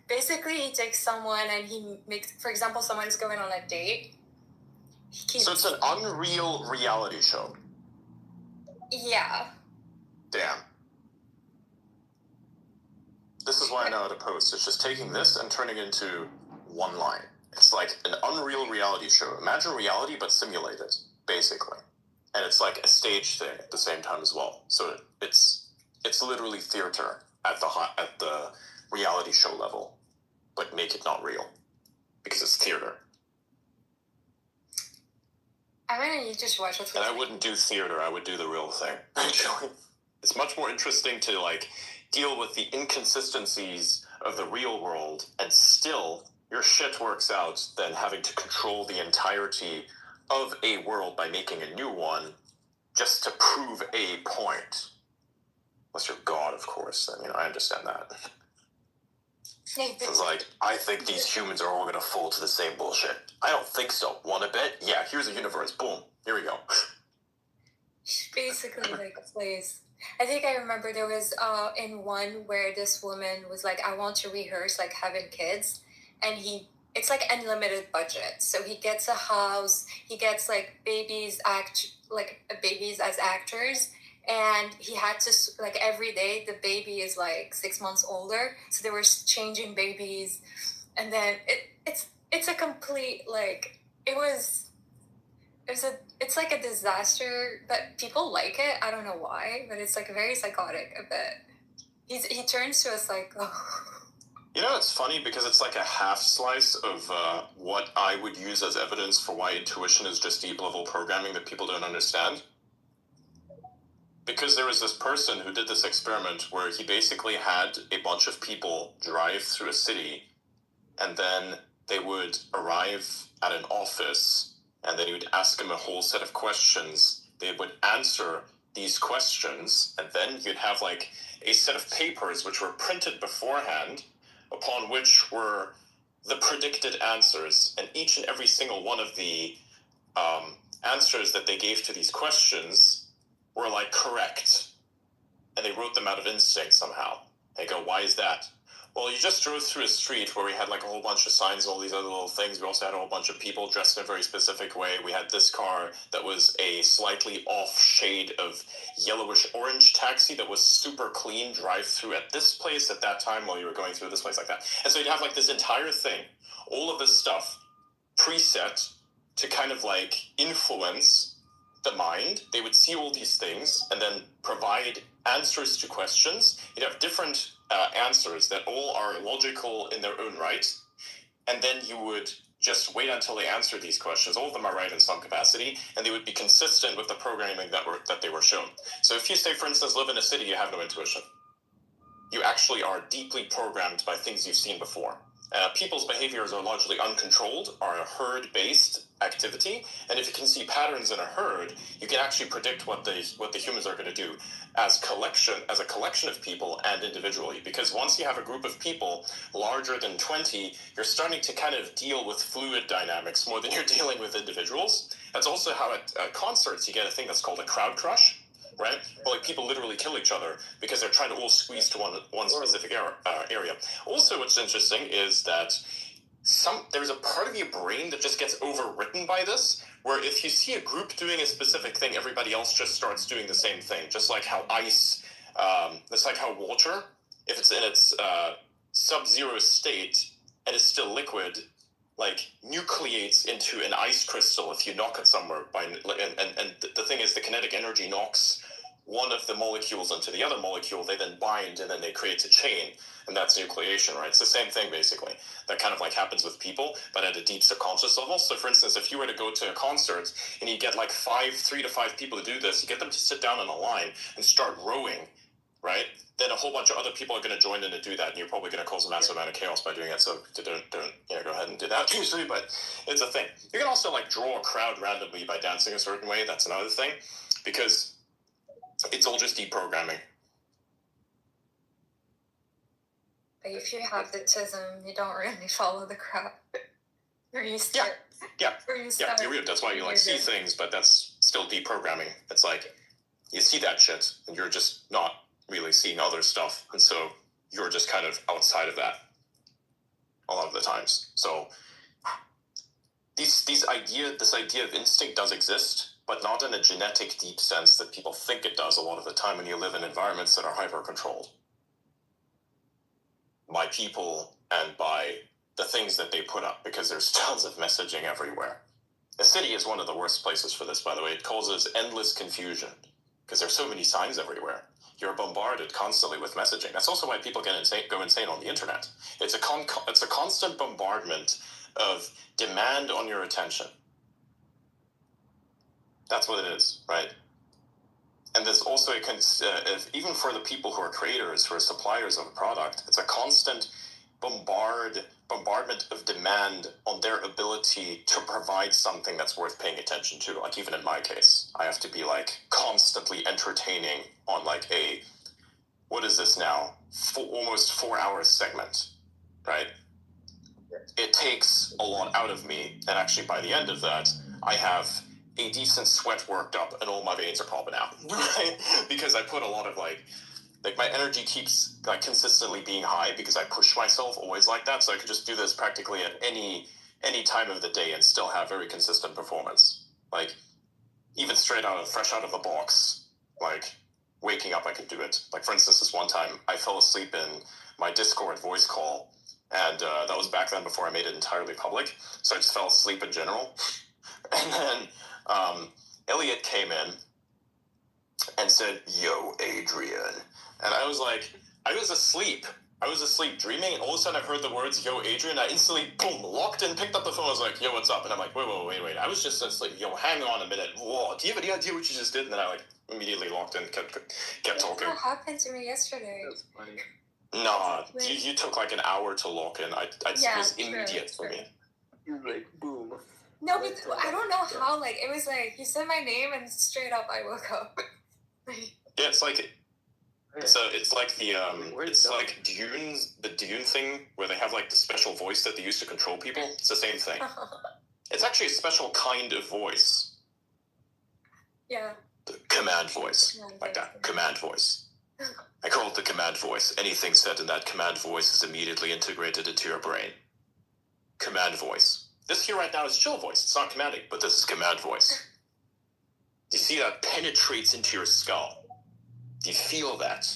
Basically, he takes someone and he makes, for example, someone's going on a date. So it's an unreal reality show. Yeah. Damn. This is why I know how to post. It's just taking this and turning it into one line. It's like an unreal reality show. Imagine reality, but simulated, basically. And it's like a stage thing at the same time as well. So it's literally theater at the reality show level, but make it not real because it's theater. I'm gonna need to watch it. And I wouldn't do theater. I would do the real thing. Actually, it's much more interesting to like deal with the inconsistencies of the real world, and still your shit works out than having to control the entirety of a world by making a new one just to prove a point. Unless you're God, of course, then, I understand that. It's like, I think these humans are all gonna fall to the same bullshit. I don't think so. Want a bit? Yeah, here's a universe. Boom. Here we go. Basically, like, plays. I think I remember there was in one where this woman was like, I want to rehearse, like, having kids. And it's like unlimited budget. So he gets a house, he gets like babies as actors, and he had to, like, every day the baby is like 6 months older, so they were changing babies, and then it's a complete, like, it's like a disaster, but people like it. I don't know why, but it's like very psychotic a bit. He turns to a psycho. It's funny because it's like a half slice of what I would use as evidence for why intuition is just deep level programming that people don't understand. Because there was this person who did this experiment where he basically had a bunch of people drive through a city, and then they would arrive at an office, and then he would ask them a whole set of questions. They would answer these questions, and then you'd have like a set of papers which were printed beforehand, upon which were the predicted answers, and each and every single one of the answers that they gave to these questions were like correct, and they wrote them out of instinct somehow. They go, why is that? Well, you just drove through a street where we had like a whole bunch of signs, all these other little things. We also had a whole bunch of people dressed in a very specific way. We had this car that was a slightly off shade of yellowish orange taxi that was super clean drive through at this place at that time while you were going through this place like that. And so you'd have like this entire thing, all of this stuff preset to kind of like influence the mind. They would see all these things and then provide answers to questions. You'd have different answers that all are logical in their own right, and then you would just wait until they answer these questions. All of them are right in some capacity, and they would be consistent with the programming that they were shown. So if you say, for instance, live in a city, you have no intuition. You actually are deeply programmed by things you've seen before. People's behaviors are largely uncontrolled, are a herd-based activity, and if you can see patterns in a herd, you can actually predict what the humans are going to do as a collection of people and individually. Because once you have a group of people larger than 20, you're starting to kind of deal with fluid dynamics more than you're dealing with individuals. That's also how at concerts you get a thing that's called a crowd crush. Right? Well, like people literally kill each other because they're trying to all squeeze to one specific area. Also, what's interesting is that there's a part of your brain that just gets overwritten by this, where if you see a group doing a specific thing, everybody else just starts doing the same thing. Just like how ice, it's like how water, if it's in its sub-zero state and is still liquid, like nucleates into an ice crystal if you knock it somewhere and the thing is the kinetic energy knocks one of the molecules into the other molecule, they then bind and then they create a chain, and that's nucleation, right? It's the same thing basically that kind of like happens with people, but at a deep subconscious level. So for instance, if you were to go to a concert and you get like 3 to 5 people to do this, you get them to sit down in a line and start rowing, right? Then a whole bunch of other people are going to join in to do that, and you're probably going to cause a massive amount of chaos by doing it. So don't go ahead and do that usually, but it's a thing. You can also like draw a crowd randomly by dancing a certain way. That's another thing, because it's all just deprogramming. But if you have the tism, you don't really follow the crowd. Or you start. Yeah, you're weird. That's why you like see things, but that's still deprogramming. It's like you see that shit, and you're just not really seeing other stuff, and so you're just kind of outside of that a lot of the times. So this idea of instinct does exist, but not in a genetic deep sense that people think it does a lot of the time when you live in environments that are hyper-controlled by people and by the things that they put up, because there's tons of messaging everywhere. A city is one of the worst places for this, by the way. It causes endless confusion because there's so many signs everywhere. You're bombarded constantly with messaging. That's also why people go insane on the internet. It's a constant bombardment of demand on your attention. That's what it is, right? And there's also even for the people who are creators, who are suppliers of a product, it's a constant bombardment of demand on their ability to provide something that's worth paying attention to. Like even in my case, I have to be like constantly entertaining on like what is this now? Almost 4 hour segment, right? It takes a lot out of me, and actually by the end of that, I have a decent sweat worked up and all my veins are popping out, right? Because I put a lot of like my energy keeps like consistently being high because I push myself always like that. So I can just do this practically at any time of the day and still have very consistent performance. Like even fresh out of the box, like waking up, I could do it. Like for instance, this one time I fell asleep in my Discord voice call, and that was back then before I made it entirely public. So I just fell asleep in general. And then Elliot came in and said, "Yo, Adrian." And I was like, I was asleep dreaming, and all of a sudden I heard the words, "Yo, Adrian." I instantly, boom, locked in, picked up the phone. I was like, "Yo, what's up?" And I'm like, wait. I was just asleep. Yo, hang on a minute. Whoa, do you have any idea what you just did? And then I like immediately locked in, kept talking. What happened to me yesterday? That's funny. Nah, you took like an hour to lock in. It was immediate for me. You're like, boom. No, but I don't know how, like, it was like, you said my name and straight up I woke up. Yeah, it's like the Dune thing where they have like the special voice that they use to control people. It's the same thing. It's actually a special kind of voice. Yeah. The command voice. Like that. Command voice. I call it the command voice. Anything said in that command voice is immediately integrated into your brain. Command voice. This here right now is chill voice. It's not commanding, but this is command voice. Do you see that penetrates into your skull? Do you feel that?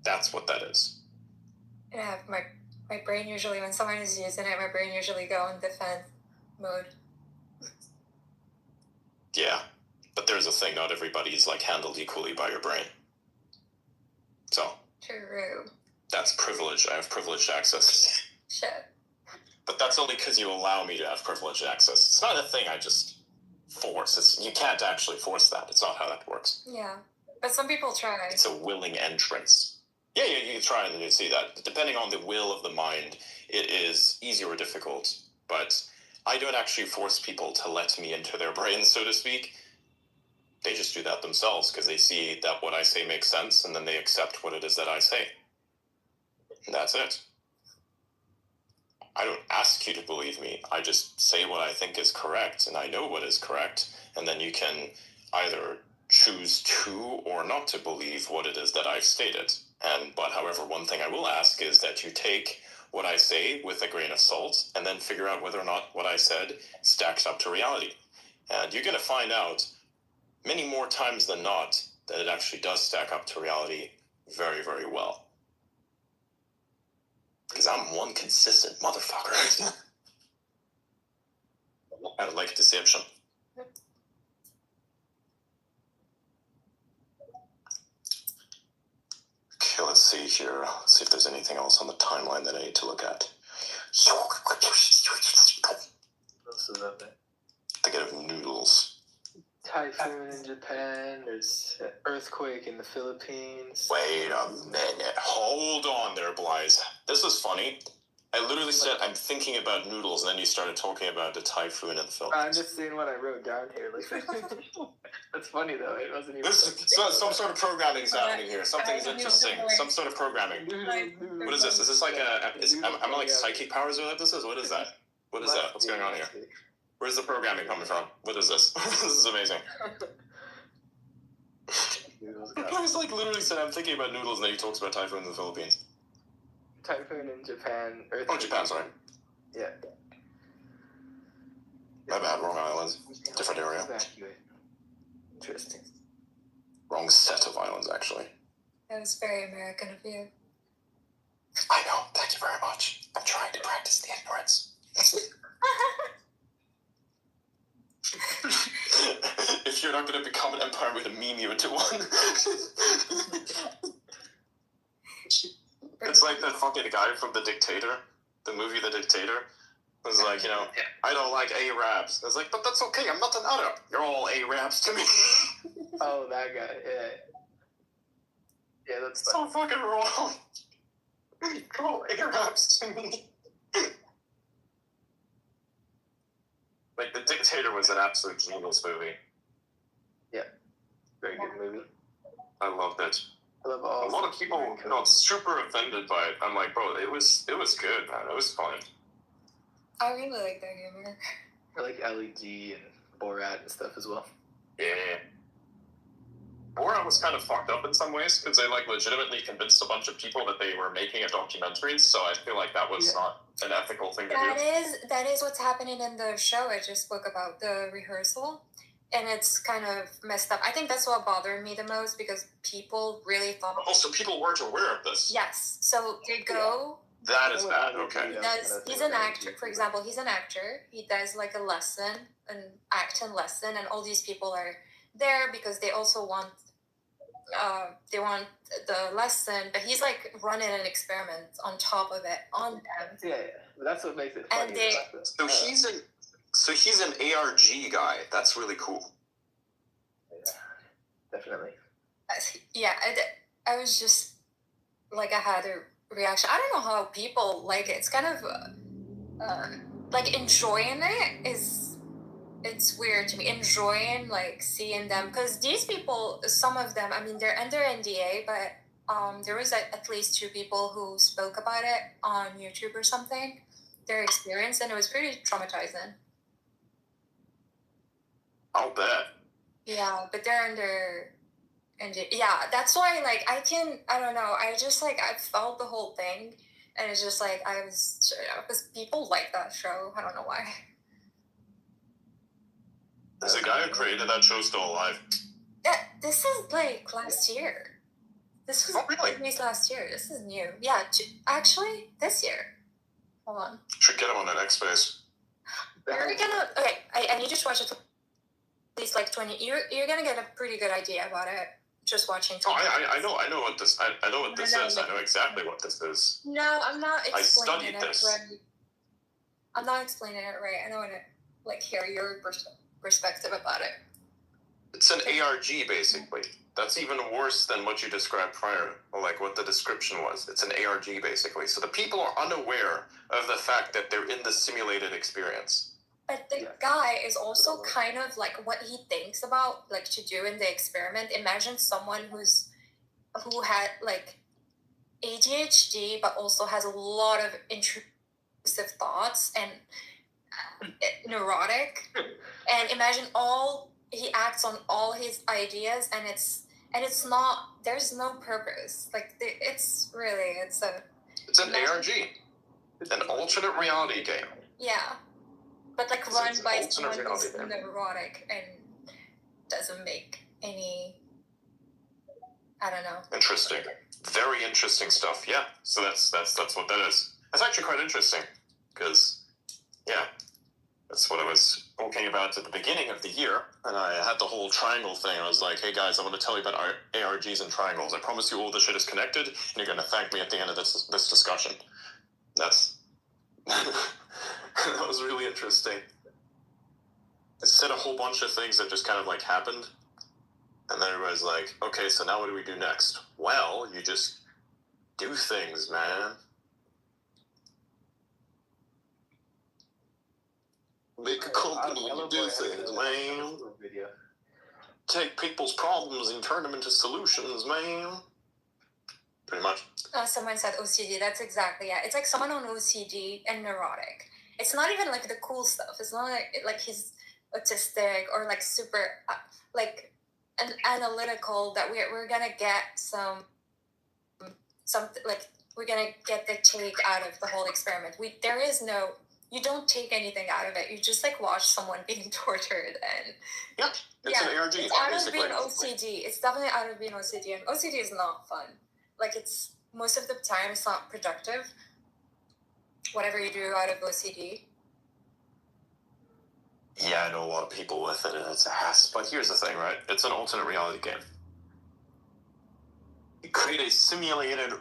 That's what that is. Yeah, my brain usually, when someone is using it, my brain usually go in defense mode. Yeah, but there's a thing, not everybody's like handled equally by your brain. So. True. That's privilege. I have privileged access. Shit. But that's only because you allow me to have privileged access. It's not a thing I just force. You can't actually force that. It's not how that works. Yeah, but some people try. It's a willing entrance. Yeah, you can try and you see that. Depending on the will of the mind, it is easy or difficult. But I don't actually force people to let me into their brains, so to speak. They just do that themselves because they see that what I say makes sense, and then they accept what it is that I say. And that's it. I don't ask you to believe me. I just say what I think is correct, and I know what is correct, and then you can either choose to or not to believe what it is that I've stated. But however, one thing I will ask is that you take what I say with a grain of salt, and then figure out whether or not what I said stacks up to reality. And you're going to find out many more times than not that it actually does stack up to reality very, very well. Because I'm one consistent motherfucker. I like deception. Okay, let's see here. Let's see if there's anything else on the timeline that I need to look at. Thinking of noodles. Typhoon in Japan. There's an earthquake in the Philippines. Wait a minute. Hold on there, Blythe. This is funny. I literally said I'm thinking about noodles, and then you started talking about the typhoon in the Philippines. I'm just seeing what I wrote down here. Like, that's funny though. It wasn't even. Some sort of programming is happening here. Something's interesting. Some sort of programming. What is this? Is this like am I like psychic powers or what this is? What is that? What is that? What's going on here? Where's the programming coming from? What is this? This is amazing. I was like literally said I'm thinking about noodles, and then he talks about typhoons in the Philippines. Typhoon in Japan. Oh, Japan, sorry. Yeah. My bad, wrong islands. Different area. Interesting. Wrong set of islands, actually. That was very American of you. I know, thank you very much. I'm trying to practice the ignorance. If you're not going to become an empire, I'm going to meme you into one. It's like that fucking guy from The Dictator, the movie The Dictator. It was like, I don't like Arabs. I was like, but that's okay, I'm not an Arab. You're all Arabs to me. Oh, that guy, yeah. Yeah, that's so fucking wrong. You're all Arabs to me. Like, The Dictator was an absolute genius movie. Yeah, very good movie. I loved it. I love all. A lot of people got super offended by it. I'm like, bro, it was good, man. It was fun. I really like their humor. I like LED and Borat and stuff as well. Yeah. Borat was kind of fucked up in some ways because they like legitimately convinced a bunch of people that they were making a documentary. So I feel like that was not an ethical thing to do. That is what's happening in the show. I just spoke about the rehearsal. And it's kind of messed up. I think that's what bothered me the most because people really thought... Oh, so people weren't aware of this? Yes. So they go... That is bad, okay. He's an actor. For example, he's an actor. He does like a lesson, an acting lesson, and all these people are there because they also want... they want the lesson, but he's like running an experiment on top of it, on them. Yeah. But that's what makes it funny. And So he's an ARG guy. That's really cool. Yeah, definitely. Yeah, I was just like, I had a reaction. I don't know how people like it. It's kind of like enjoying it it's weird to me. Enjoying like seeing them because these people, some of them, I mean, they're under NDA, but there was at least 2 people who spoke about it on YouTube or something, their experience, and it was pretty traumatizing. I'll bet. Yeah, but they're under, and yeah, that's why like I don't know. I just like I felt the whole thing, and it's just like I was because people like that show. I don't know why. Is the guy who created that show still alive? Yeah, this is like last year. This was released last year. This is new. Yeah, actually this year. Hold on. Should get him on the next space. You're gonna okay. I need you to watch it. At least like 20. You're gonna get a pretty good idea about it just watching. Oh, I know what this. I know what this is. I know exactly what this is. No, I'm not explaining I studied this. Right. I'm not explaining it right. I don't want to like hear your perspective about it. It's an ARG basically. That's even worse than what you described prior, or like what the description was. It's an ARG basically. So the people are unaware of the fact that they're in the simulated experience. But the guy is also kind of like what he thinks about like to do in the experiment. Imagine someone who had like ADHD but also has a lot of intrusive thoughts and neurotic. And imagine he acts on all his ideas and it's not, there's no purpose. Like it's an ARG, an alternate reality game. Yeah. But like run by someone who's neurotic and doesn't make any, I don't know. Interesting. Very interesting stuff. Yeah. So that's what that is. That's actually quite interesting because, yeah, that's what I was talking about at the beginning of the year. And I had the whole triangle thing. I was like, hey guys, I want to tell you about ARGs and triangles. I promise you all this shit is connected and you're going to thank me at the end of this discussion. That's... That was really interesting. I said a whole bunch of things that just kind of like happened. And then everybody's like, okay, so now what do we do next? Well, you just do things, man. Make a company when you do things, man. Take people's problems and turn them into solutions, man. Pretty much. Someone said OCD. That's exactly, yeah. It's like someone on OCD and neurotic. It's not even like the cool stuff. It's not like he's autistic or like super like an analytical that we're gonna get something like we're gonna get the take out of the whole experiment. You don't take anything out of it. You just like watch someone being tortured and it's an ARG. It's out of being OCD. It's definitely out of being OCD, and OCD is not fun. Like it's most of the time it's not productive. Whatever you do out of OCD. Yeah, I know a lot of people with it, and it's ass. But here's the thing, right? It's an alternate reality game. You create a simulated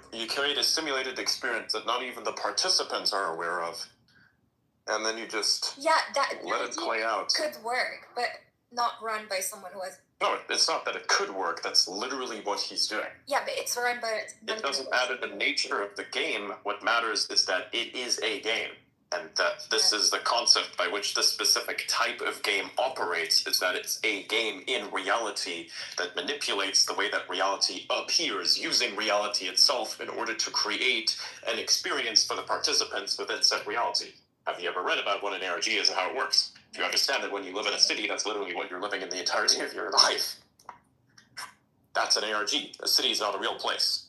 experience that not even the participants are aware of, and then you just let it play out. Could work, but not run by someone who has. No, it's not that it could work. That's literally what he's doing. Yeah, but it's run by. It doesn't matter the nature of the game. What matters is that it is a game. And that this is the concept by which this specific type of game operates, is that it's a game in reality that manipulates the way that reality appears, using reality itself in order to create an experience for the participants within said reality. Have you ever read about what an ARG is and how it works? Do you understand that when you live in a city, that's literally what you're living in the entirety of your life? That's an ARG. A city is not a real place.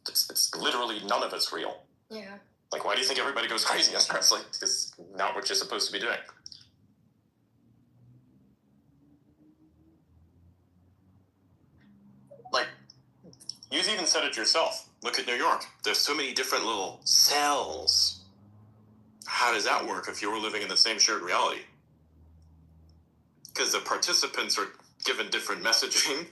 It's literally none of it's real. Yeah. Like, why do you think everybody goes crazy on wrestling? It's not what you're supposed to be doing. Like, you've even said it yourself. Look at New York. There's so many different little cells. How does that work if you were living in the same shared reality? Because the participants are given different messaging,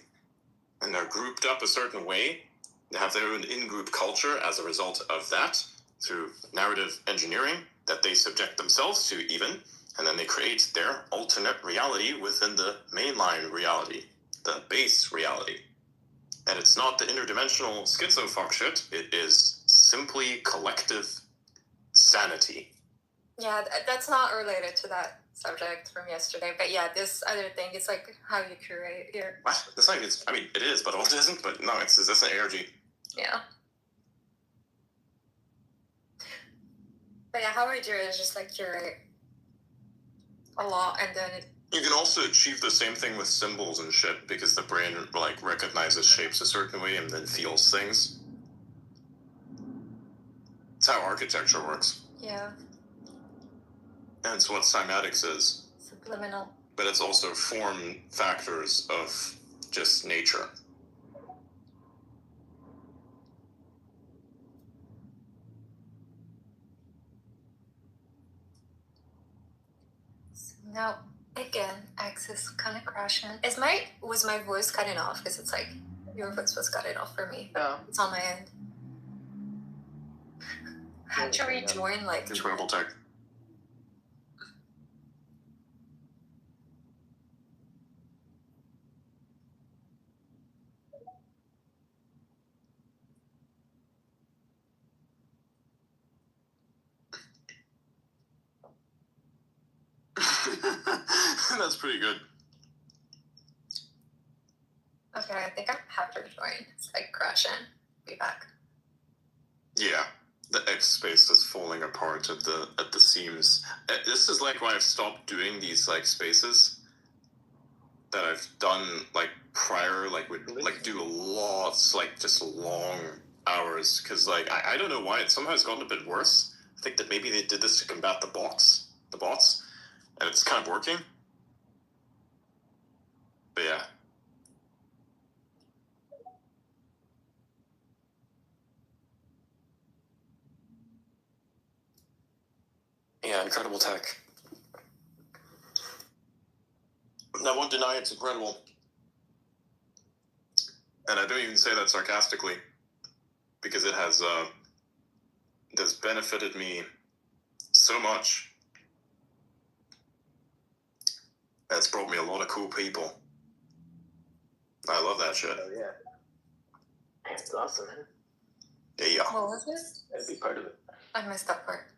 and they're grouped up a certain way. They have their own in-group culture as a result of that, through narrative engineering that they subject themselves to even, and then they create their alternate reality within the mainline reality, the base reality. And it's not the interdimensional schizofuck shit, it is simply collective sanity. Yeah, that's not related to that subject from yesterday, but yeah, this other thing, it's like how you curate your... That's not, I mean, it is, but it isn't, but no, that's an ARG. Yeah. But yeah, how I do it is just like curate a lot, and then You can also achieve the same thing with symbols and shit, because the brain like recognizes shapes a certain way and then feels things. It's how architecture works. Yeah. And it's what cymatics is. Subliminal. But it's also form factors of just nature. So now, again, X is kind of crashing. Was my voice cutting off? Because it's like your voice was cutting off for me. No. It's on my end. Had to rejoin like. Incredible tech. That's pretty good. Okay, I think I have to rejoin. It's like crashing. Be back. Yeah, the X space is falling apart at the seams. This is like why I've stopped doing these like spaces that I've done like prior, like would like do lots, like just long hours, because like I don't know why it somehow has gotten a bit worse. I think that maybe they did this to combat the bots, and it's kind of working. But yeah. Yeah, incredible tech. I won't deny it's incredible. And I don't even say that sarcastically, because it has benefited me so much. And it's brought me a lot of cool people. I love that shit. Oh, yeah. It's awesome, man. Yeah. What was this? I'd be part of it. I missed that part.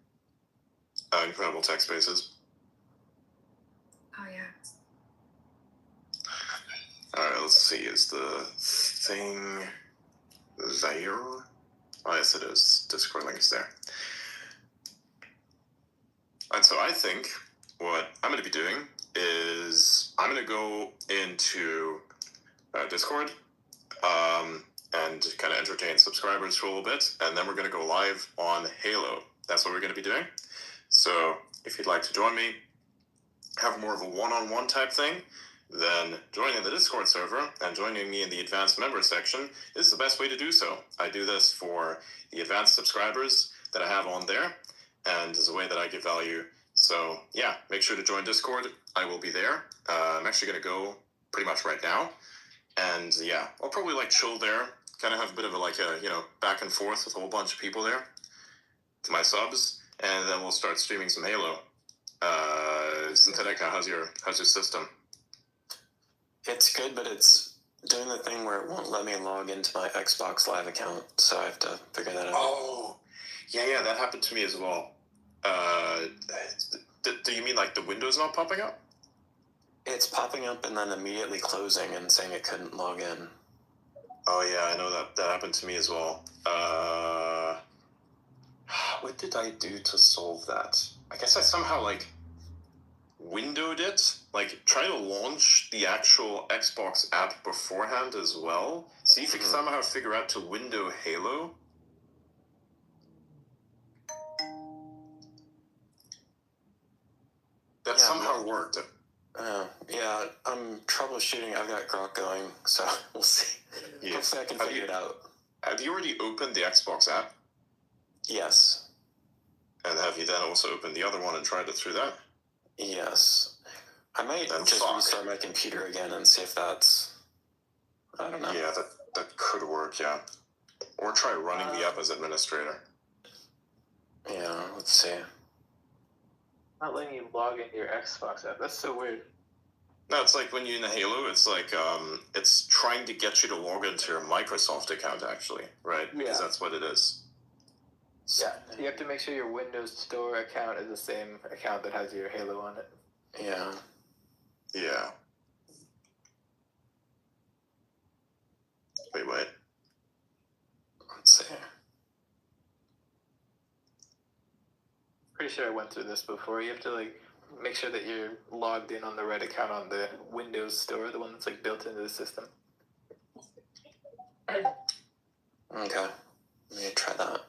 Incredible tech spaces. Oh, yeah. Alright, let's see. Is the thing there? Oh, yes, it is. Discord link is there. And so I think what I'm going to be doing is I'm going to go into Discord and kind of entertain subscribers for a little bit, and then we're going to go live on Halo. That's what we're going to be doing. So if you'd like to join me, have more of a one-on-one type thing, then joining the Discord server and joining me in the advanced member section is the best way to do so. I do this for the advanced subscribers that I have on there, and as a way that I give value. So yeah, make sure to join Discord. I will be there. I'm actually going to go pretty much right now. And yeah, I'll probably like chill there, kind of have a bit of a back and forth with a whole bunch of people there to my subs, and then we'll start streaming some Halo. Synthetica, how's your system? It's good, but it's doing the thing where it won't let me log into my Xbox Live account, so I have to figure that out. Oh, yeah, that happened to me as well. Do you mean like the window's not popping up? It's popping up and then immediately closing and saying it couldn't log in. Oh yeah, I know that happened to me as well. What did I do to solve that? I guess I somehow windowed it, try to launch the actual Xbox app beforehand as well. See if you can somehow figure out to window Halo. That somehow worked. Yeah, I'm troubleshooting. I've got Grok going, so we'll see. Yeah. Hopefully I can figure it out. Have you already opened the Xbox app? Yes. And have you then also opened the other one and tried it through that? Yes. I might just restart my computer again and see if that's... I don't know. Yeah, that could work, yeah. Or try running the app as administrator. Yeah, let's see. Not letting you log into your Xbox app. That's so weird. No, it's like when you're in the Halo, it's like, it's trying to get you to log into your Microsoft account, actually, right? Because that's what it is. Yeah, you have to make sure your Windows Store account is the same account that has your Halo on it. Yeah. Yeah. Wait. Let's see. Pretty sure I went through this before. You have to make sure that you're logged in on the right account on the Windows store, the one that's like built into the system. Okay. Let me try that.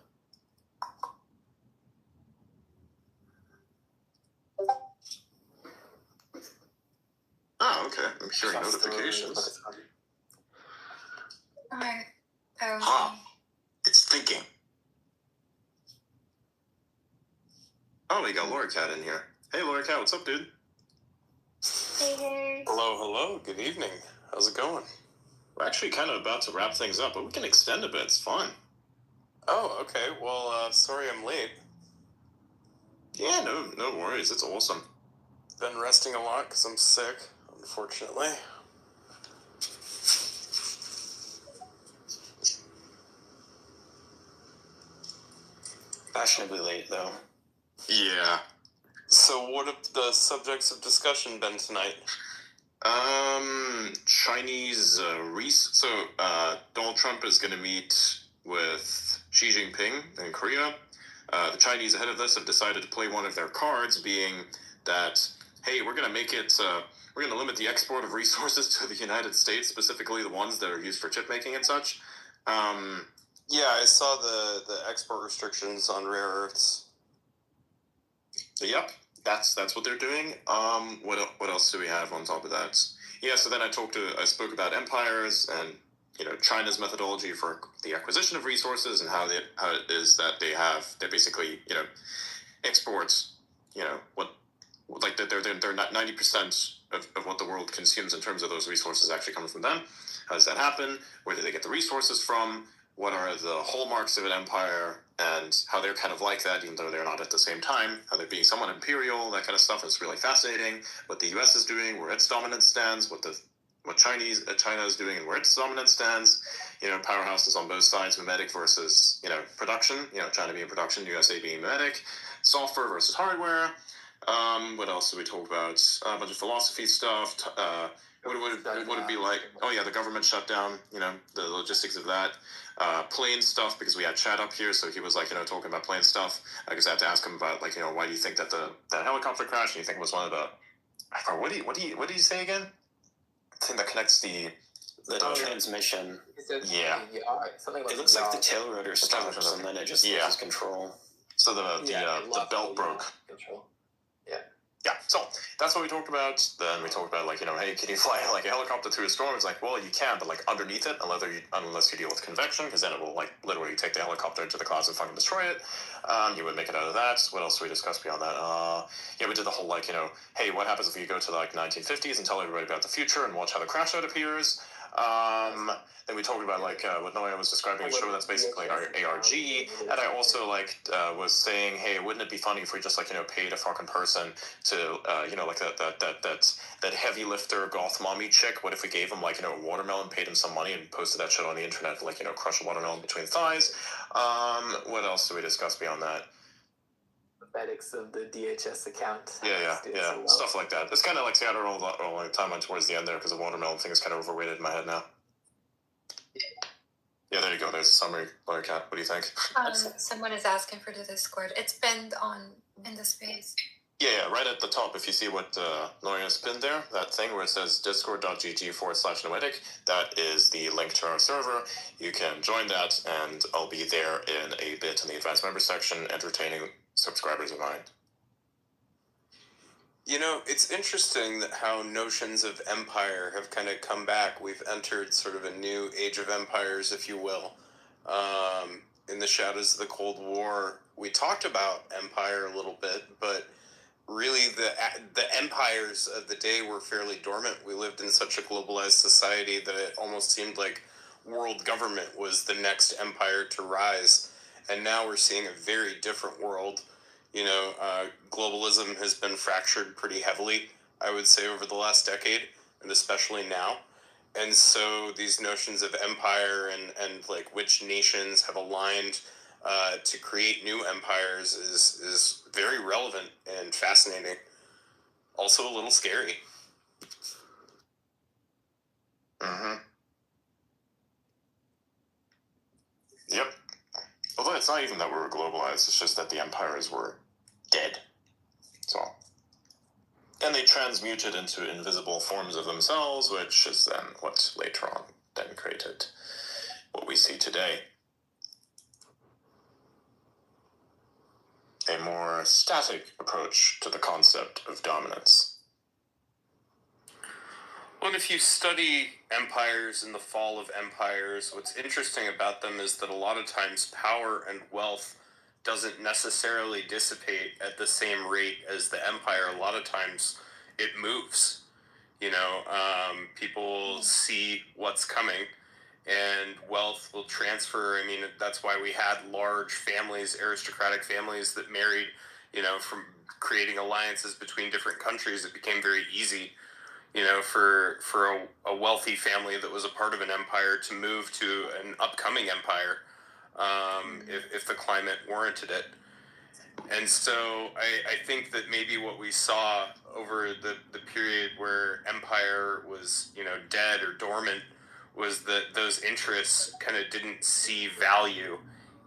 Oh, okay. I'm hearing notifications. Alright. Huh. It's thinking. Oh, we got Laura Cat in here. Hey, Laura Cat, what's up, dude? Hey. Hello. Good evening. How's it going? We're actually kind of about to wrap things up, but we can extend a bit. It's fun. Oh, okay. Well, sorry I'm late. Yeah, no worries. It's awesome. Been resting a lot because I'm sick, unfortunately. Fashionably late, though. Yeah. So what have the subjects of discussion been tonight? Chinese Donald Trump is going to meet with Xi Jinping in Korea. The Chinese ahead of this have decided to play one of their cards, being that, hey, we're going to make it, we're going to limit the export of resources to the United States, specifically the ones that are used for chip making and such. Yeah, I saw the export restrictions on rare earths. Yep, that's what they're doing. What else do we have on top of that? Yeah, so then I spoke about empires and China's methodology for the acquisition of resources and how it is that they basically exports they're not 90% of what the world consumes in terms of those resources actually coming from them. How does that happen? Where do they get the resources from? What are the hallmarks of an empire, and how they're kind of like that, even though they're not at the same time, how they're being somewhat imperial, that kind of stuff. It's really fascinating. What the U.S. is doing, where its dominance stands, what China is doing, and where its dominance stands. Powerhouses on both sides, mimetic versus production. China being production, USA being mimetic. Software versus hardware. What else did we talk about? A bunch of philosophy stuff. What would it be like? Oh yeah, the government shutdown. The logistics of that. Plane stuff, because we had Chad up here, so he was talking about plane stuff. I guess I had to ask him about why do you think that that helicopter crash? And you think it was one of the what do you say again? The thing that connects the transmission. Yeah. Something like It looks like the tail rotor stops and then it just loses control. So the belt broke. Control. Yeah, so that's what we talked about. Then we talked about hey, can you fly a helicopter through a storm? It's well, you can, but underneath it, unless you deal with convection, because then it will literally take the helicopter into the clouds and fucking destroy it. You would make it out of that. What else did we discuss beyond that? Yeah, we did the whole hey, what happens if you go to the 1950s and tell everybody about the future and watch how the crash out appears? Then we talked about what Noah was describing, a show that's basically our ARG, and I also was saying, hey, wouldn't it be funny if we just paid a fucking person to that heavy lifter goth mommy chick? What if we gave him a watermelon, paid him some money, and posted that shit on the internet, crush a watermelon between the thighs? What else did we discuss beyond that? Paramedics of the DHS account. Yeah, stuff like that. It's kind of Seattle all the time went towards the end there, because the watermelon thing is kind of overrated in my head now. Yeah, there you go. There's a summary. Larry Cat, what do you think? Someone is asking for the Discord. It's pinned in the space. Yeah, right at the top. If you see what Noria's pinned there, that thing where it says discord.gg/noetic, that is the link to our server. You can join that, and I'll be there in a bit in the advanced member section, entertaining subscribers of mine. It's interesting that how notions of empire have kind of come back. We've entered sort of a new age of empires, if you will. In the shadows of the Cold War, we talked about empire a little bit, but really the empires of the day were fairly dormant. We lived in such a globalized society that it almost seemed like world government was the next empire to rise. And now we're seeing a very different world. Globalism has been fractured pretty heavily, I would say, over the last decade, and especially now. And so these notions of empire and which nations have aligned to create new empires is very relevant and fascinating. Also a little scary. Mm-hmm. Yep. Although it's not even that we were globalized, it's just that the empires were dead. So, And they transmuted into invisible forms of themselves, which is then what later on then created what we see today. A more static approach to the concept of dominance. Well, and if you study empires and the fall of empires, what's interesting about them is that a lot of times power and wealth doesn't necessarily dissipate at the same rate as the empire. A lot of times it moves. People see what's coming, and wealth will transfer. I mean, that's why we had large families, aristocratic families that married, from creating alliances between different countries. It became very easy, for a wealthy family that was a part of an empire to move to an upcoming empire, if the climate warranted it. And so I think that maybe what we saw over the period where empire was, dead or dormant, was that those interests kind of didn't see value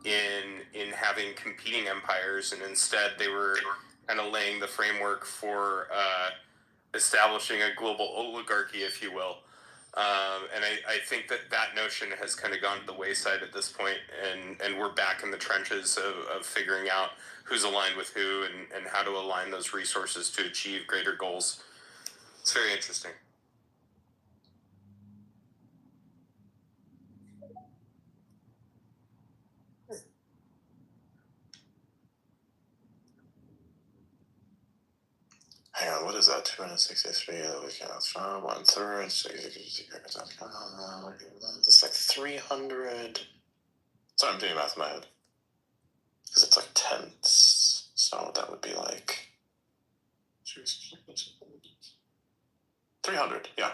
in having competing empires, and instead they were kind of laying the framework for establishing a global oligarchy, if you will. And I think that notion has kind of gone to the wayside at this point, and we're back in the trenches of figuring out who's aligned with who and how to align those resources to achieve greater goals. It's very interesting. Hang on, what is that? 263, we count 1/3, it's like 300. Sorry, I'm doing math in my head. Because it's like tenths, so that would be like 300, yeah.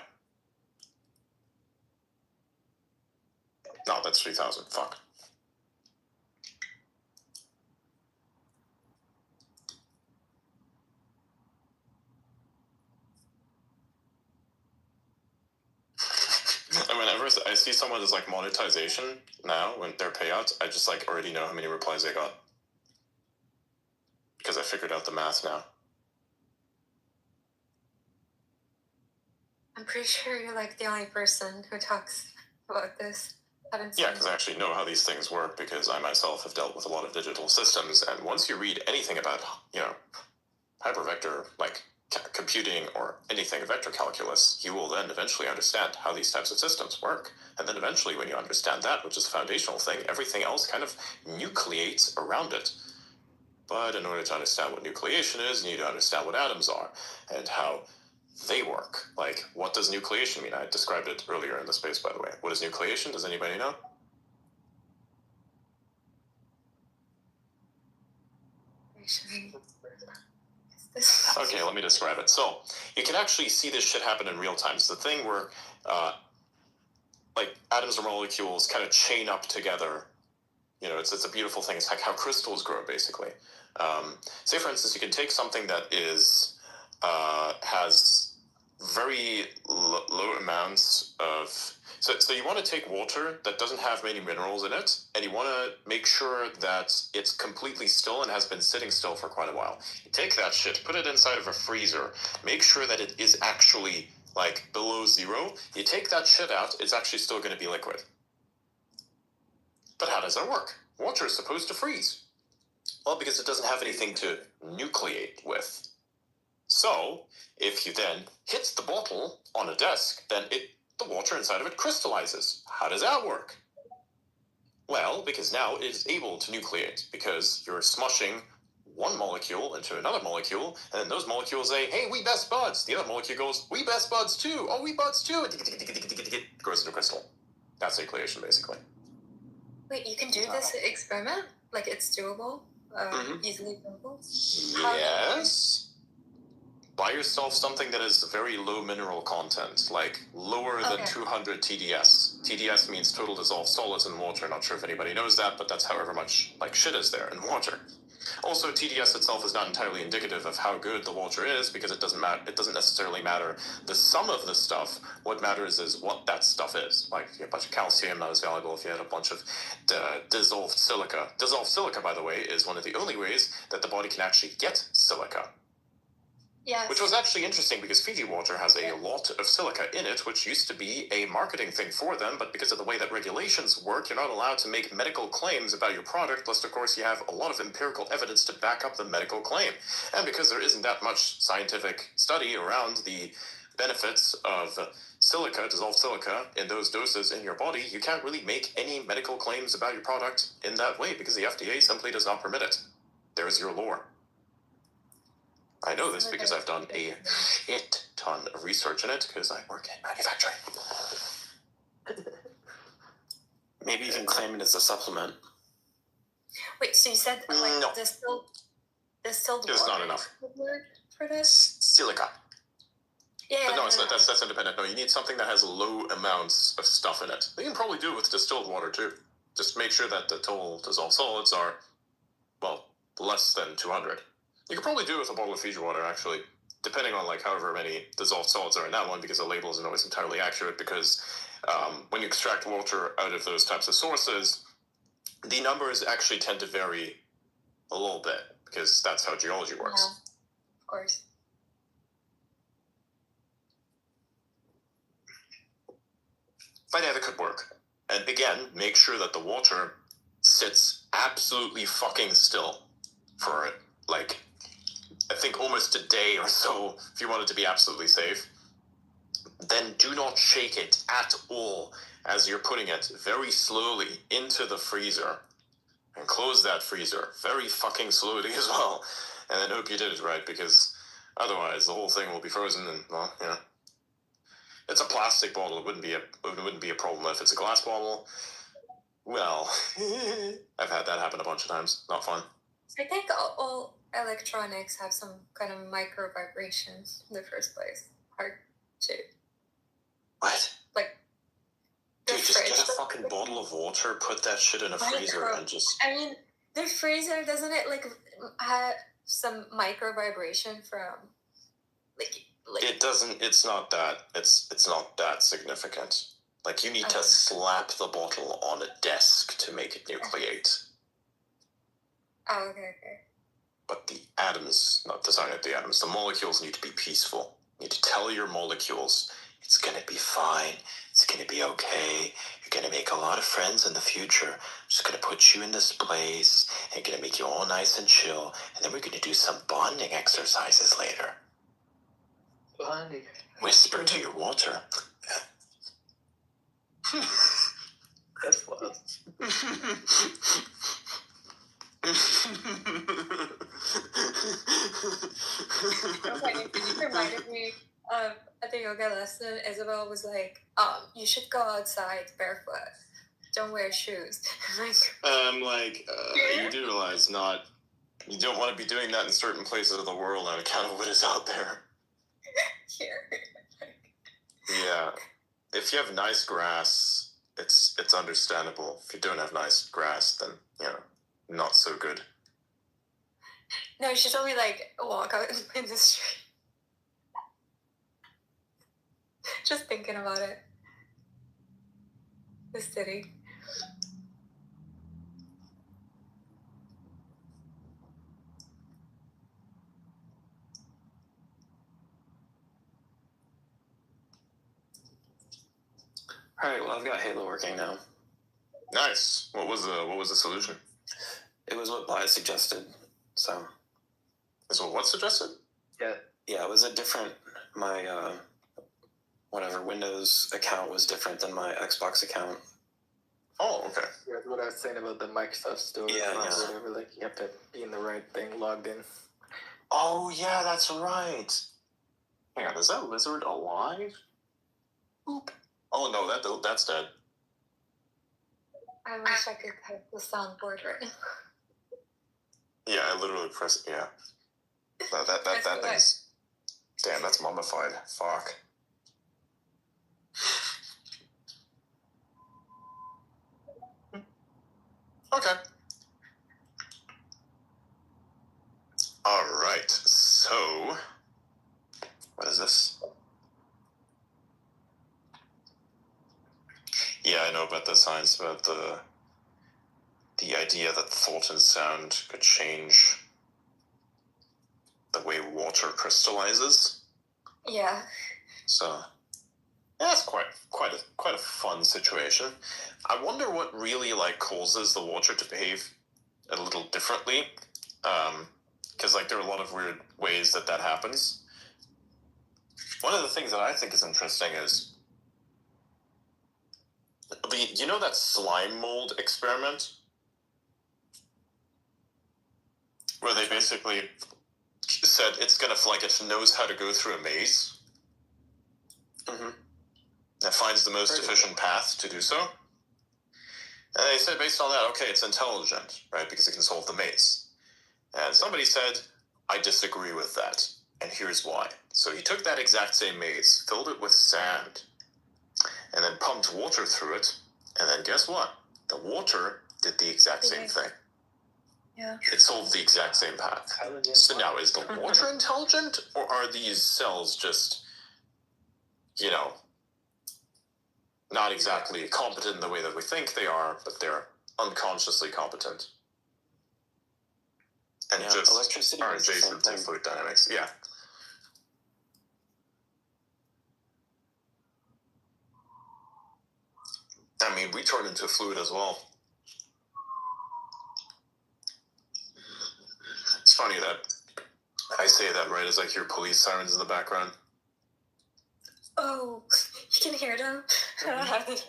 No, that's 3,000, fuck. And whenever I see someone as like monetization now, when their payouts, I just like already know how many replies I got. Because I figured out the math now. I'm pretty sure you're like the only person who talks about this. Yeah, because I actually know how these things work, because I myself have dealt with a lot of digital systems, and once you read anything about, hypervector, like computing or anything vector calculus, you will then eventually understand how these types of systems work. And then eventually, when you understand that, which is a foundational thing, everything else kind of nucleates around it. But in order to understand what nucleation is, you need to understand what atoms are and how they work. Like, what does nucleation mean? I described it earlier in the space, by the way. What is nucleation? Does anybody know? Okay, let me describe it. So, you can actually see this shit happen in real time. It's the thing where, like, atoms or molecules kind of chain up together. It's a beautiful thing. It's like how crystals grow, basically. Say, for instance, you can take something that has very low amounts of... So you want to take water that doesn't have many minerals in it, and you want to make sure that it's completely still and has been sitting still for quite a while. You take that shit, put it inside of a freezer, make sure that it is actually, like, below zero. You take that shit out, it's actually still going to be liquid. But how does that work? Water is supposed to freeze. Well, because it doesn't have anything to nucleate with. So, if you then hit the bottle on a desk, then the water inside of it crystallizes. How does that work? Well, because now it is able to nucleate, because you're smushing one molecule into another molecule, and then those molecules say, hey, we best buds. The other molecule goes, we best buds too. Oh, we buds too. It grows into a crystal. That's nucleation, basically. Wait, you can do this experiment? Like, it's doable? Easily doable? Yes. Buy yourself something that is very low mineral content, like lower than 200 TDS. TDS means total dissolved solids in water. Not sure if anybody knows that, but that's however much like shit is there in water. Also, TDS itself is not entirely indicative of how good the water is, because it doesn't necessarily matter the sum of the stuff. What matters is what that stuff is. Like, if you have a bunch of calcium, not as valuable if you had a bunch of dissolved silica. Dissolved silica, by the way, is one of the only ways that the body can actually get silica. Yes. Which was actually interesting because Fiji water has a lot of silica in it, which used to be a marketing thing for them, but because of the way that regulations work, you're not allowed to make medical claims about your product, lest of course you have a lot of empirical evidence to back up the medical claim. And because there isn't that much scientific study around the benefits of silica, dissolved silica, in those doses in your body, you can't really make any medical claims about your product in that way because the FDA simply does not permit it. There's your lore. I know this because I've done a shit ton of research in it because I work in manufacturing. Maybe even claim it as a supplement. Wait, so you said like No. distilled There's water not enough. is the word for this? Silica. Yeah, But no, that's independent. No, you need something that has low amounts of stuff in it. You can probably do it with distilled water too. Just make sure that the total dissolved solids are, well, less than 200. You could probably do it with a bottle of Fiji water, actually, depending on like however many dissolved solids are in that one, because the label isn't always entirely accurate. Because when you extract water out of those types of sources, the numbers actually tend to vary a little bit because that's how geology works. Yeah, of course. But yeah, that could work. And again, make sure that the water sits absolutely fucking still for like, I think almost a day or so, if you want it to be absolutely safe. Then do not shake it at all as you're putting it very slowly into the freezer. And close that freezer very fucking slowly as well. And then hope you did it right, because otherwise the whole thing will be frozen and, well, yeah. It's a plastic bottle. It wouldn't be a problem. If it's a glass bottle, well, I've had that happen a bunch of times. Not fun. I think all electronics have some kind of micro vibrations in the first place. Hard to. What? Like. Dude, just get a fucking bottle of water, put that shit in a freezer, and just. I mean, the freezer, doesn't it like have some micro vibration from like. It doesn't. It's not that. It's not that significant. Like you need to slap the bottle on a desk to make it nucleate. Oh, okay. But the atoms, not the atoms, the molecules need to be peaceful. You need to tell your molecules it's gonna be fine. It's gonna be okay. You're gonna make a lot of friends in the future. I'm just gonna put you in this place and gonna make you all nice and chill. And then we're gonna do some bonding exercises later. Bonding. Whisper to your water. That's love. You reminded me of at the yoga lesson. Isabel was like, you should go outside barefoot. Don't wear shoes. You do realize you don't want to be doing that in certain places of the world on account of what is out there. Here. Yeah. If you have nice grass, it's understandable. If you don't have nice grass, then, not so good. No, she told me, walk out in the street. Just thinking about it. The city. All right, well, I've got Halo working now. Nice. What was the solution? It was what Bly suggested, so. Is what suggested? Yeah, it was my, Windows account was different than my Xbox account. Oh, okay. Yeah, that's what I was saying about the Microsoft Store. Yeah. Whatever, you have to be in the right thing, logged in. Oh, yeah, that's right. Hang on, is that lizard alive? Oop. Oh, no, that's dead. I wish I could have the soundboard right now. Yeah, I literally pressed, yeah. That thing's... Damn, that's mummified. Fuck. Okay. Alright, so... What is this? Yeah, I know about the science, about the idea that thought and sound could change the way water crystallizes. Yeah. So yeah, it's quite a fun situation. I wonder what really like causes the water to behave a little differently, because like there are a lot of weird ways that happens. One of the things that I think is interesting is you know that slime mold experiment where they basically said it's gonna like it knows how to go through a maze. Mm-hmm. That finds the most efficient path to do so. And they said based on that, okay, it's intelligent, right? Because it can solve the maze. And somebody said, I disagree with that. And here's why. So he took that exact same maze, filled it with sand, and then pumped water through it. And then guess what? The water did the exact same thing. Yeah. It solved the exact same path. So now, is the water intelligent, or are these cells just, you know, not exactly competent in the way that we think they are, but they're unconsciously competent? And just electricity are is the same adjacent to thing. fluid dynamics. Yeah. I mean, we turn into fluid as well. It's funny that I say that right as I hear police sirens in the background. Oh, you can hear them. I don't have the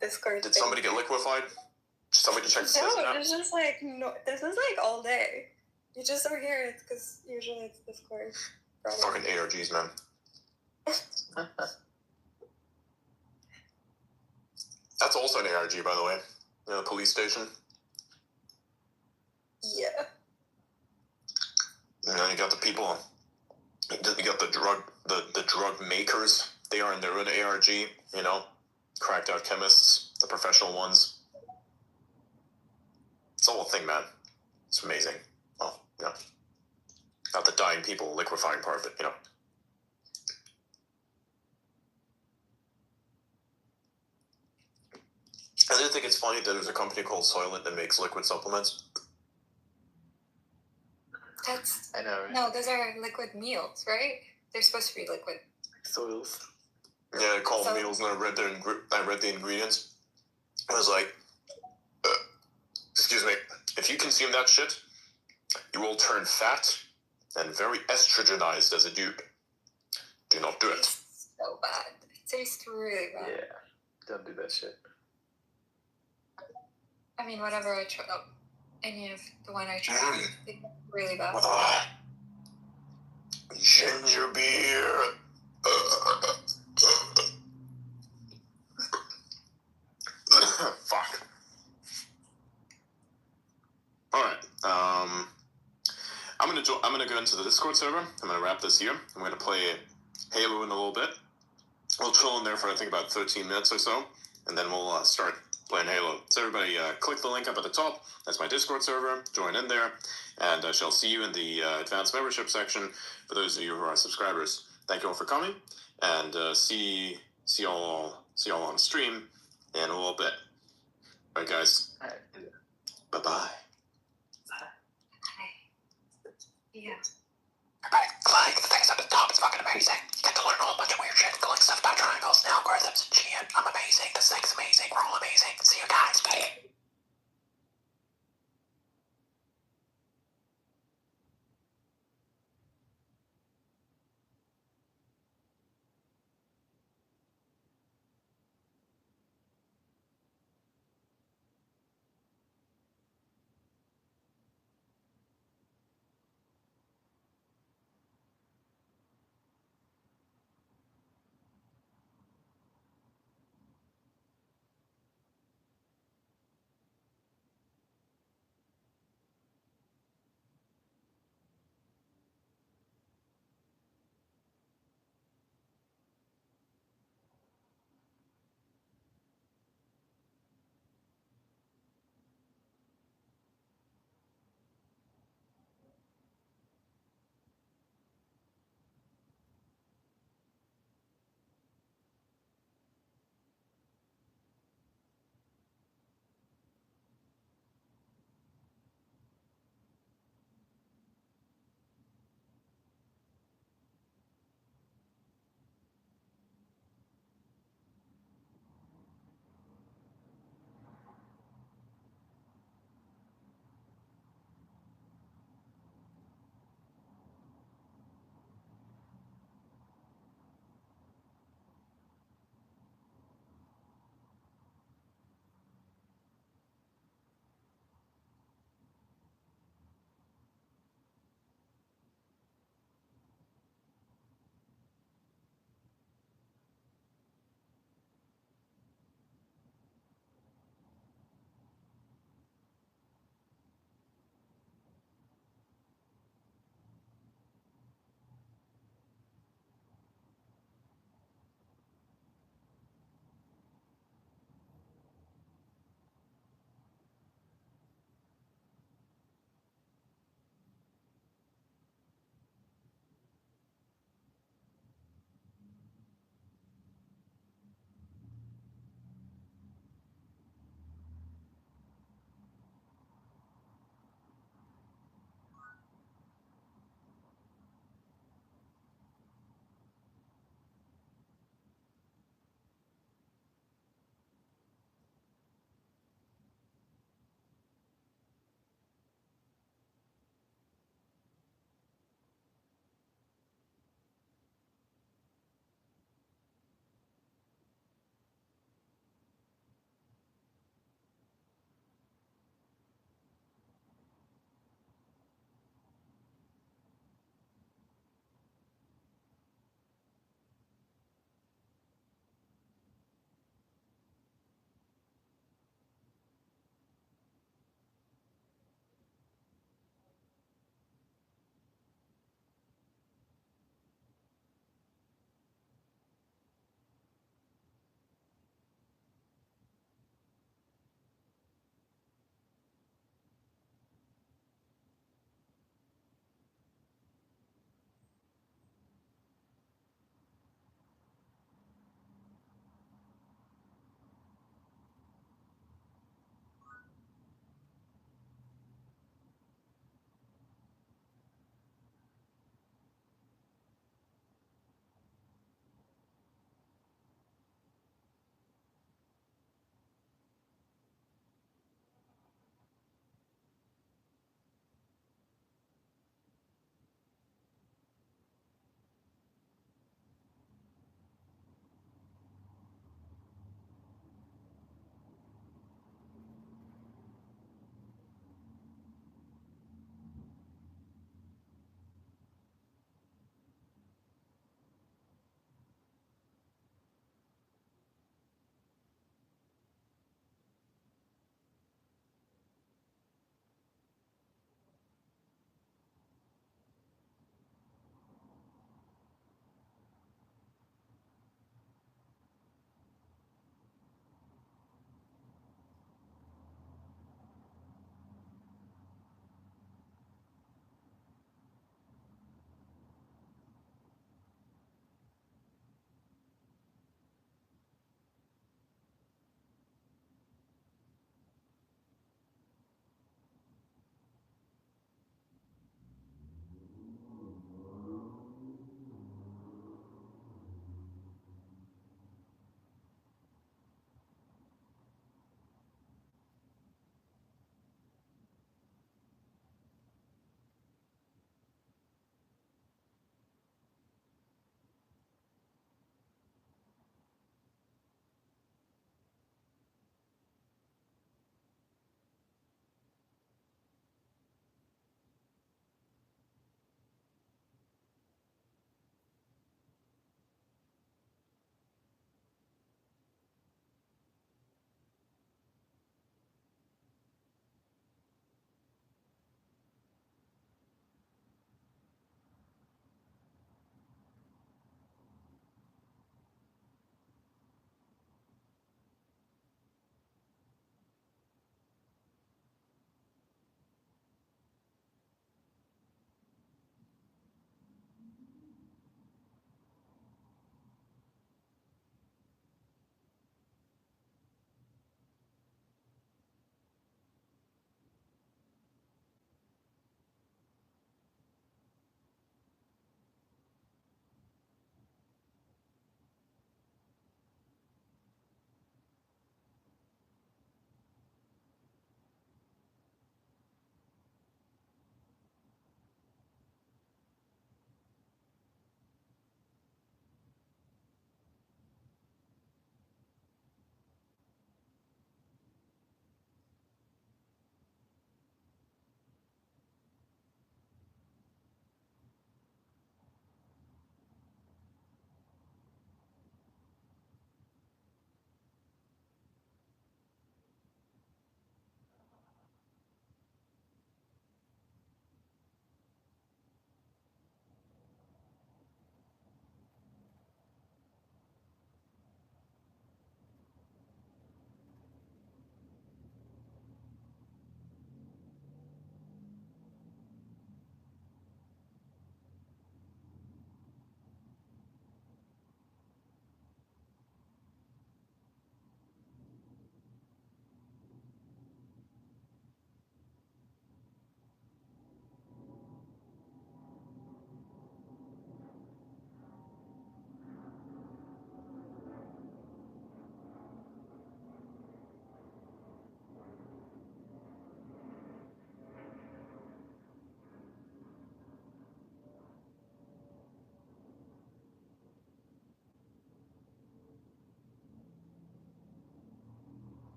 Discord. Did somebody get liquefied? Somebody check the system No, out? it's just like no. This is like all day. You just don't hear it because usually it's Discord. Fucking ARGs, man. That's also an ARG, by the way. You know, the police station. Yeah. And then you got the people. You got the drug makers. They are in their own ARG. You know, cracked out chemists, the professional ones. It's a whole thing, man. It's amazing. Oh, yeah. Not the dying people liquefying part, but you know. I do think it's funny that there's a company called Soylent that makes liquid supplements. I know, right? No, those are liquid meals, right? They're supposed to be liquid. Soils. Yeah, I call them meals, and I read the ingredients. I was like, excuse me, if you consume that shit, you will turn fat and very estrogenized as a dude. Do not do it. It's so bad. It tastes really bad. Yeah. Don't do that shit. I mean, whatever I try, any of the one I tried, they really bad. Ginger beer. Fuck. All right. I'm gonna go into the Discord server. I'm gonna wrap this here. I'm gonna play Halo in a little bit. We'll chill in there for I think about 13 minutes or so, and then we'll start playing Halo. So everybody, click the link up at the top. That's my Discord server. Join in there, and I shall see you in the advanced membership section. For those of you who are subscribers, thank you all for coming, and see y'all on stream in a little bit. All right, guys. All right. Bye-bye. Yeah. Everybody, click the things at the top. It's fucking amazing. You get to learn a whole bunch of weird shit. Click stuff about triangles and algorithms and shit. I'm amazing. This thing's amazing. We're all amazing. See you guys. Bye.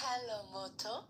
Hello, Moto.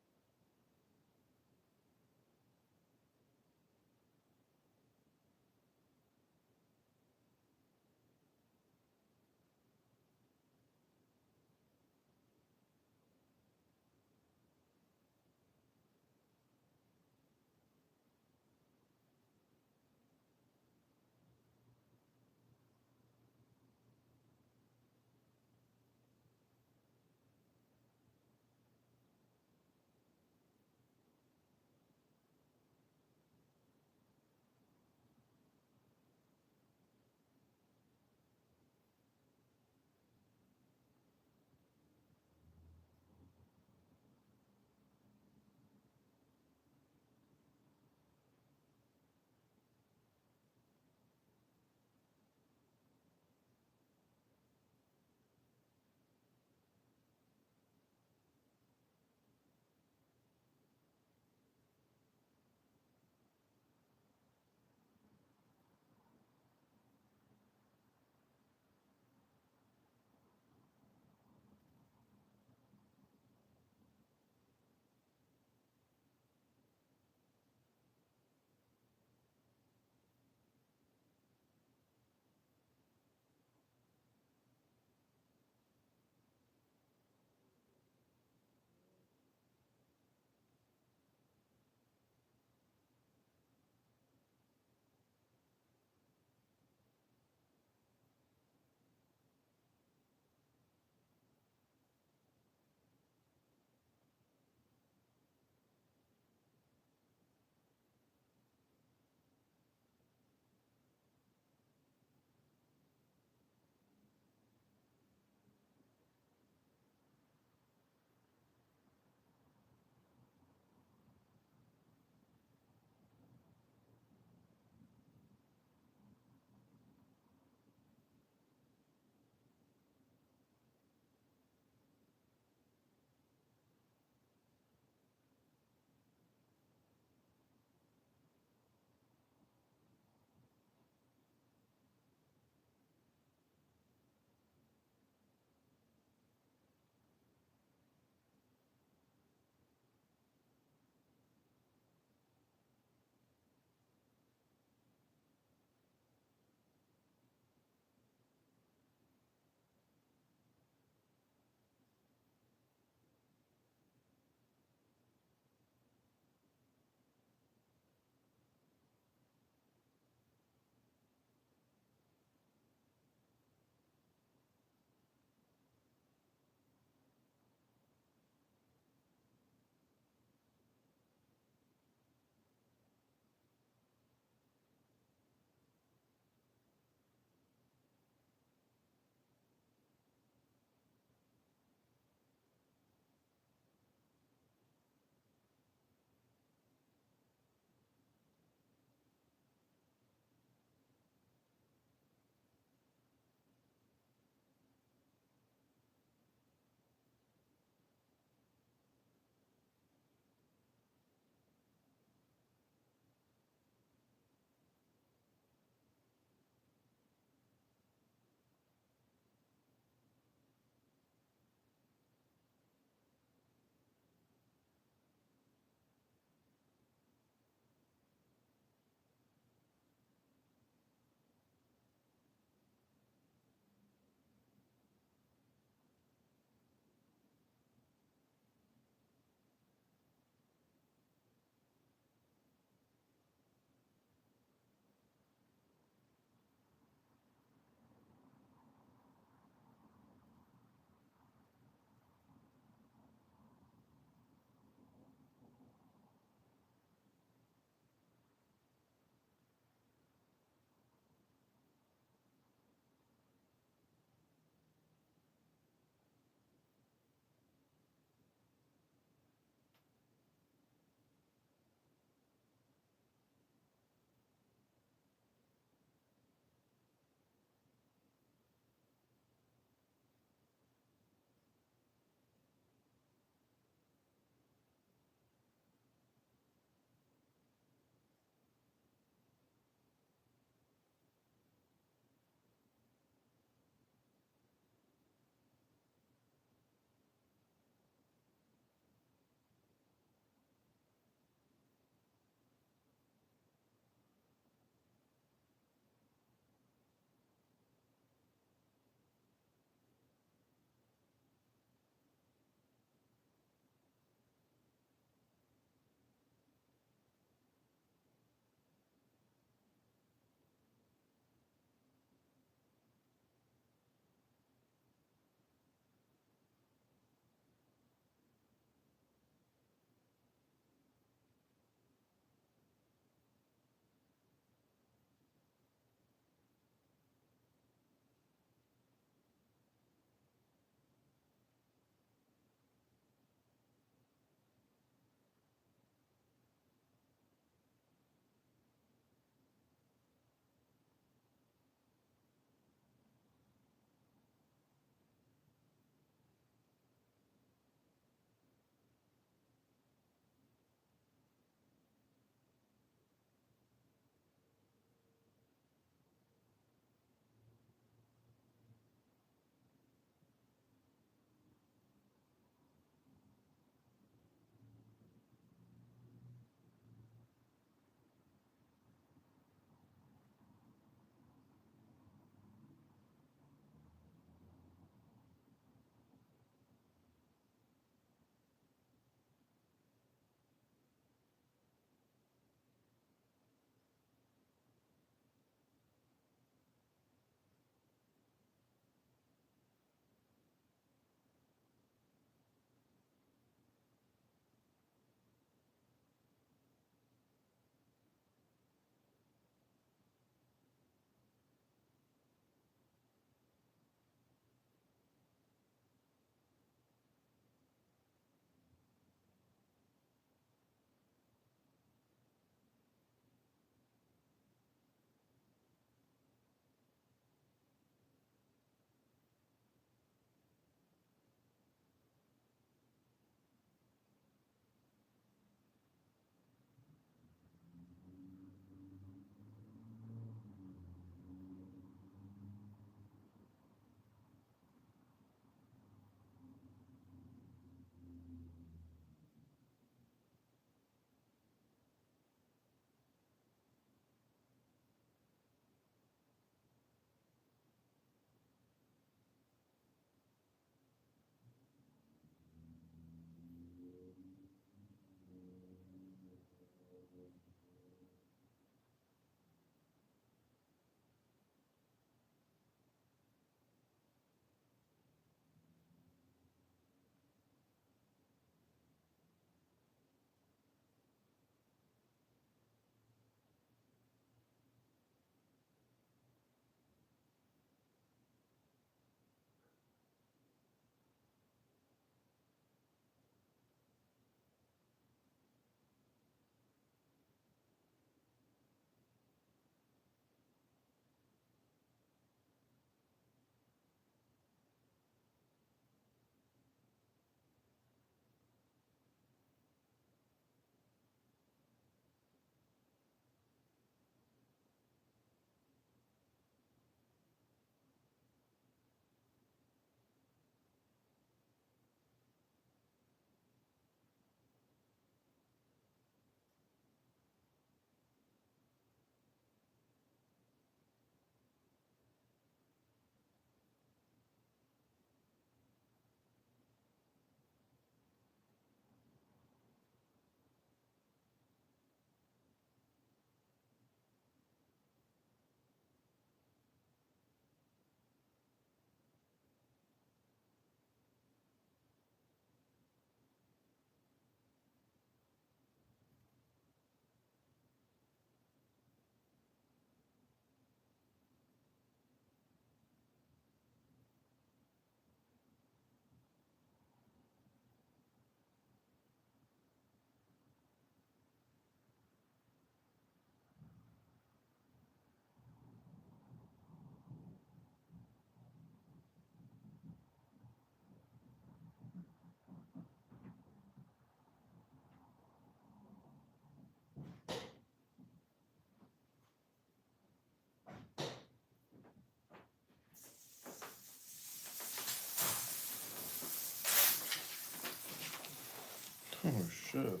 Oh shit.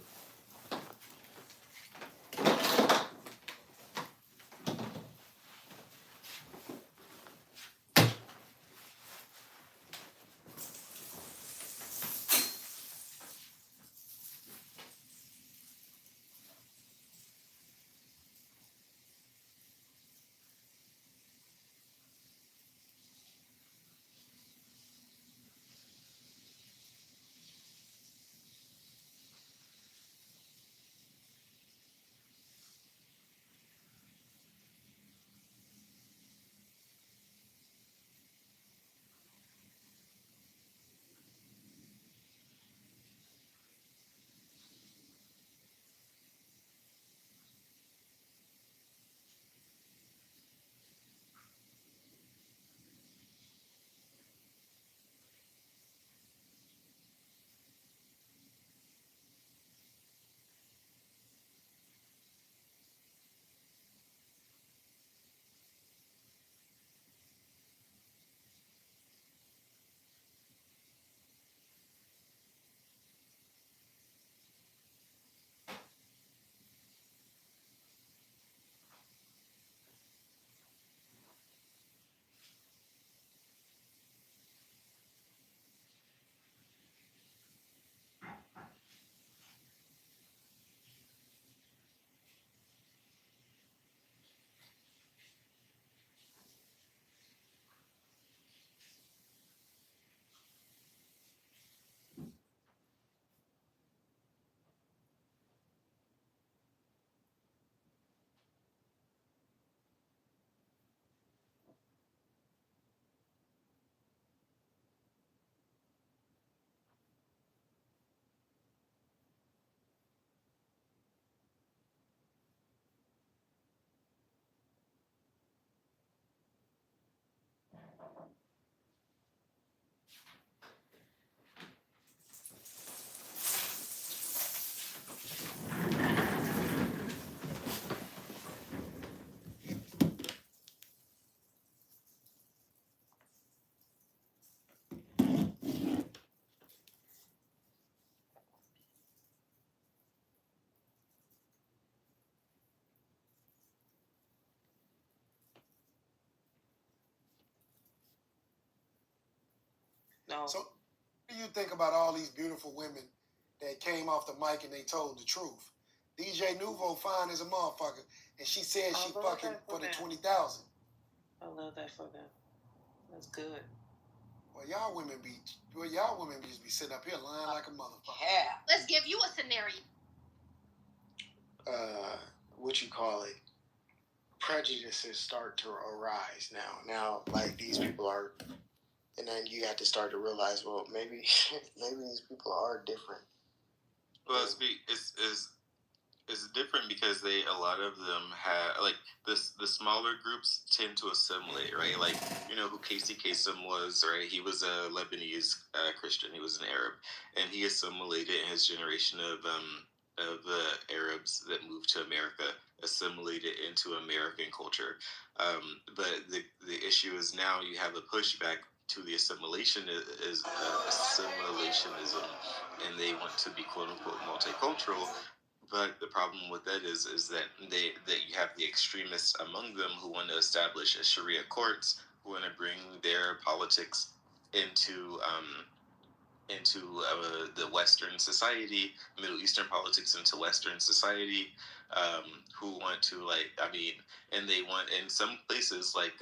No. So, what do you think about all these beautiful women that came off the mic and they told the truth? DJ Nouveau fine as a motherfucker, and she said she fucking for the 20,000. I love that for them. That's good. Well, y'all women just be sitting up here lying like a motherfucker. Yeah. Let's give you a scenario. What you call it? Prejudices start to arise now. Now, like, these people are, and then you have to start to realize, well, maybe these people are different. Well, it's different because a lot of them have, like, the smaller groups tend to assimilate, right? Like, you know who Casey Kasem was, right? He was a Lebanese Christian. He was an Arab, and he assimilated in his generation of Arabs that moved to America, assimilated into American culture. But the issue is now you have a pushback to the assimilationism, and they want to be quote unquote multicultural. But the problem with that is that you have the extremists among them who want to establish a Sharia courts, who want to bring their politics into the Western society, Middle Eastern politics into Western society, who want to, and they want, in some places like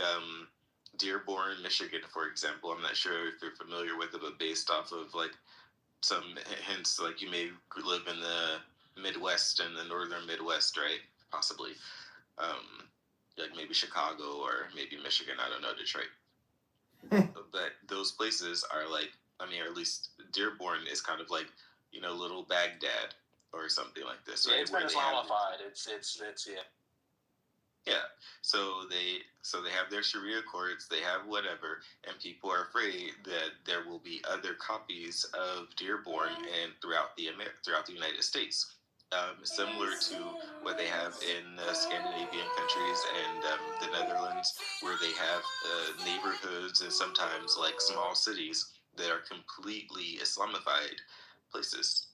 Dearborn, Michigan, for example. I'm not sure if you're familiar with it, but based off of some hints, you may live in the Midwest and the Northern Midwest, right? Possibly. Maybe Chicago or maybe Michigan. I don't know, Detroit. But those places are or at least Dearborn is kind of little Baghdad or something like this. Yeah, right? it's been Islamified. It's yeah. Yeah, so they have their Sharia courts, they have whatever, and people are afraid that there will be other copies of Dearborn and throughout the United States, similar to what they have in Scandinavian countries and the Netherlands, where they have neighborhoods and sometimes small cities that are completely Islamified places.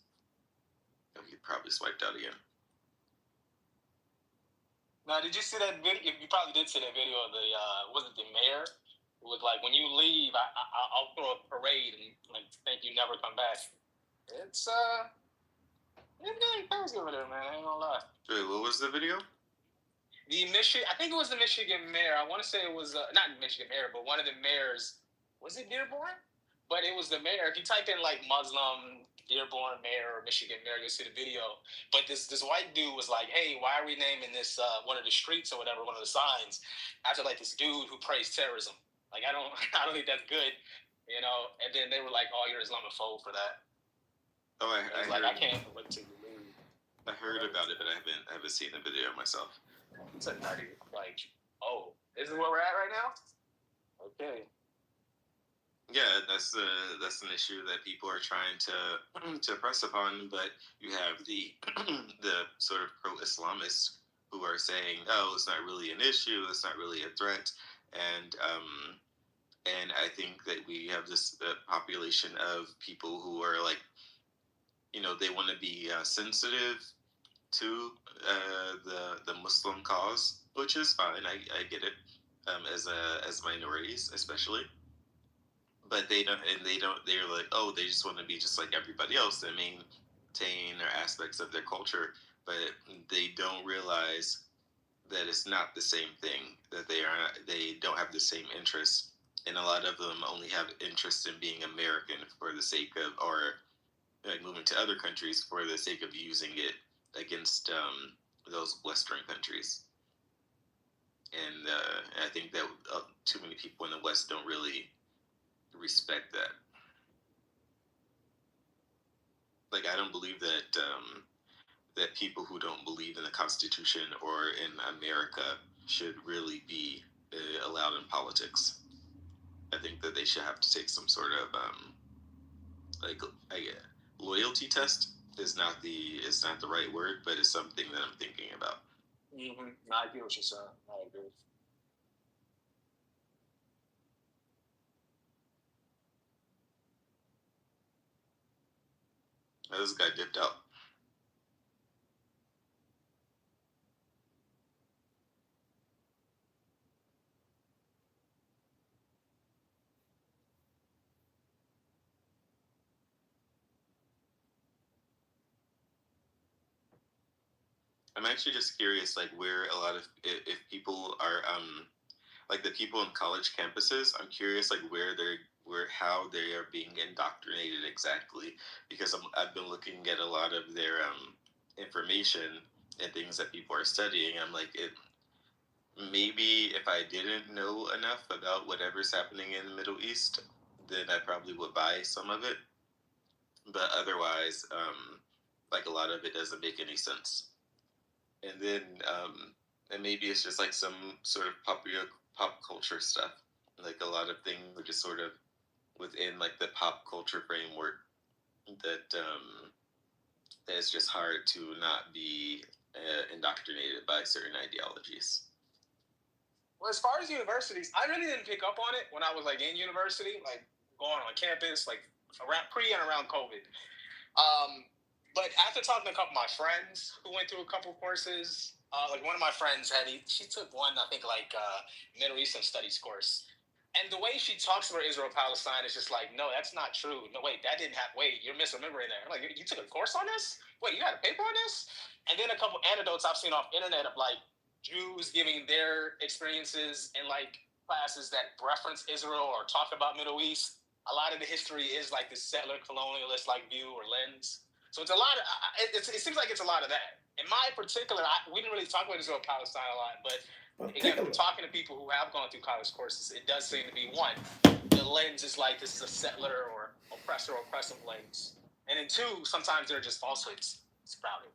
He probably swiped out again. Now, did you see that video? You probably did see that video of the was it the mayor? It was like, when you leave, I'll throw a parade and like think you never come back. It's getting crazy over there, man. I ain't gonna lie. Wait, what was the video? I think it was the Michigan mayor. I want to say it was not Michigan mayor, but one of the mayors. Was it Dearborn? But it was the mayor. If you type in like Muslim Dearborn mayor or Michigan mayor, you'll see the video. But this white dude was like, "Hey, why are we naming this one of the streets or whatever, one of the signs, after like this dude who praised terrorism? Like, I don't think that's good, you know." And then they were like, "Oh, you're Islamophobe for that." Oh, I can't look to believe. I heard about it, but I haven't seen the video myself. It's a nutty, like, oh, this is where we're at right now? Okay. Yeah, that's an issue that people are trying to press upon, but you have the sort of pro-Islamists who are saying, "Oh, it's not really an issue. It's not really a threat," and I think that we have this population of people who are like, you know, they want to be sensitive to the Muslim cause, which is fine. I get it, as minorities especially. But they're like, oh, they just want to be just like everybody else and maintain their aspects of their culture, but they don't realize that it's not the same thing, that they don't have the same interests, and a lot of them only have interest in being American for the sake of, or like moving to other countries for the sake of using it against those Western countries. And I think that too many people in the West don't really respect that. Like, I don't believe that that people who don't believe in the Constitution or in America should really be allowed in politics. I think that they should have to take some sort of loyalty test. Is not the right word, but it's something that I'm thinking about. Mm-hmm. I get what you're saying. I agree. This guy dipped out. I'm actually just curious, like, where a lot of, if people are like the people in college campuses, I'm curious, like, how they are being indoctrinated exactly, because I've been looking at a lot of their information and things that people are studying. I'm like, maybe if I didn't know enough about whatever's happening in the Middle East, then I probably would buy some of it. But otherwise, like, a lot of it doesn't make any sense. And then, and maybe it's just like some sort of pop culture stuff. Like, a lot of things are just sort of within like the pop culture framework that that it's just hard to not be indoctrinated by certain ideologies. Well, as far as universities, I really didn't pick up on it when I was like in university, like going on campus, like pre and around COVID. But after talking to a couple of my friends who went through a couple of courses, like one of my friends she took one, I think, like Middle Eastern Studies course. And the way she talks about Israel-Palestine is just like, no, that's not true. No, wait, that didn't happen. Wait, you're misremembering that. I'm like, you took a course on this? Wait, you got a paper on this? And then a couple anecdotes I've seen off internet of like Jews giving their experiences in like classes that reference Israel or talk about Middle East. A lot of the history is like this settler colonialist like view or lens. So it's a lot of, it seems like it's a lot of that. In my particular, we didn't really talk about Israel-Palestine a lot, but again, from talking to people who have gone through college courses, it does seem to be one, the lens is like this is a settler or oppressor or oppressive lens. And then two, sometimes they're just falsehoods sprouted.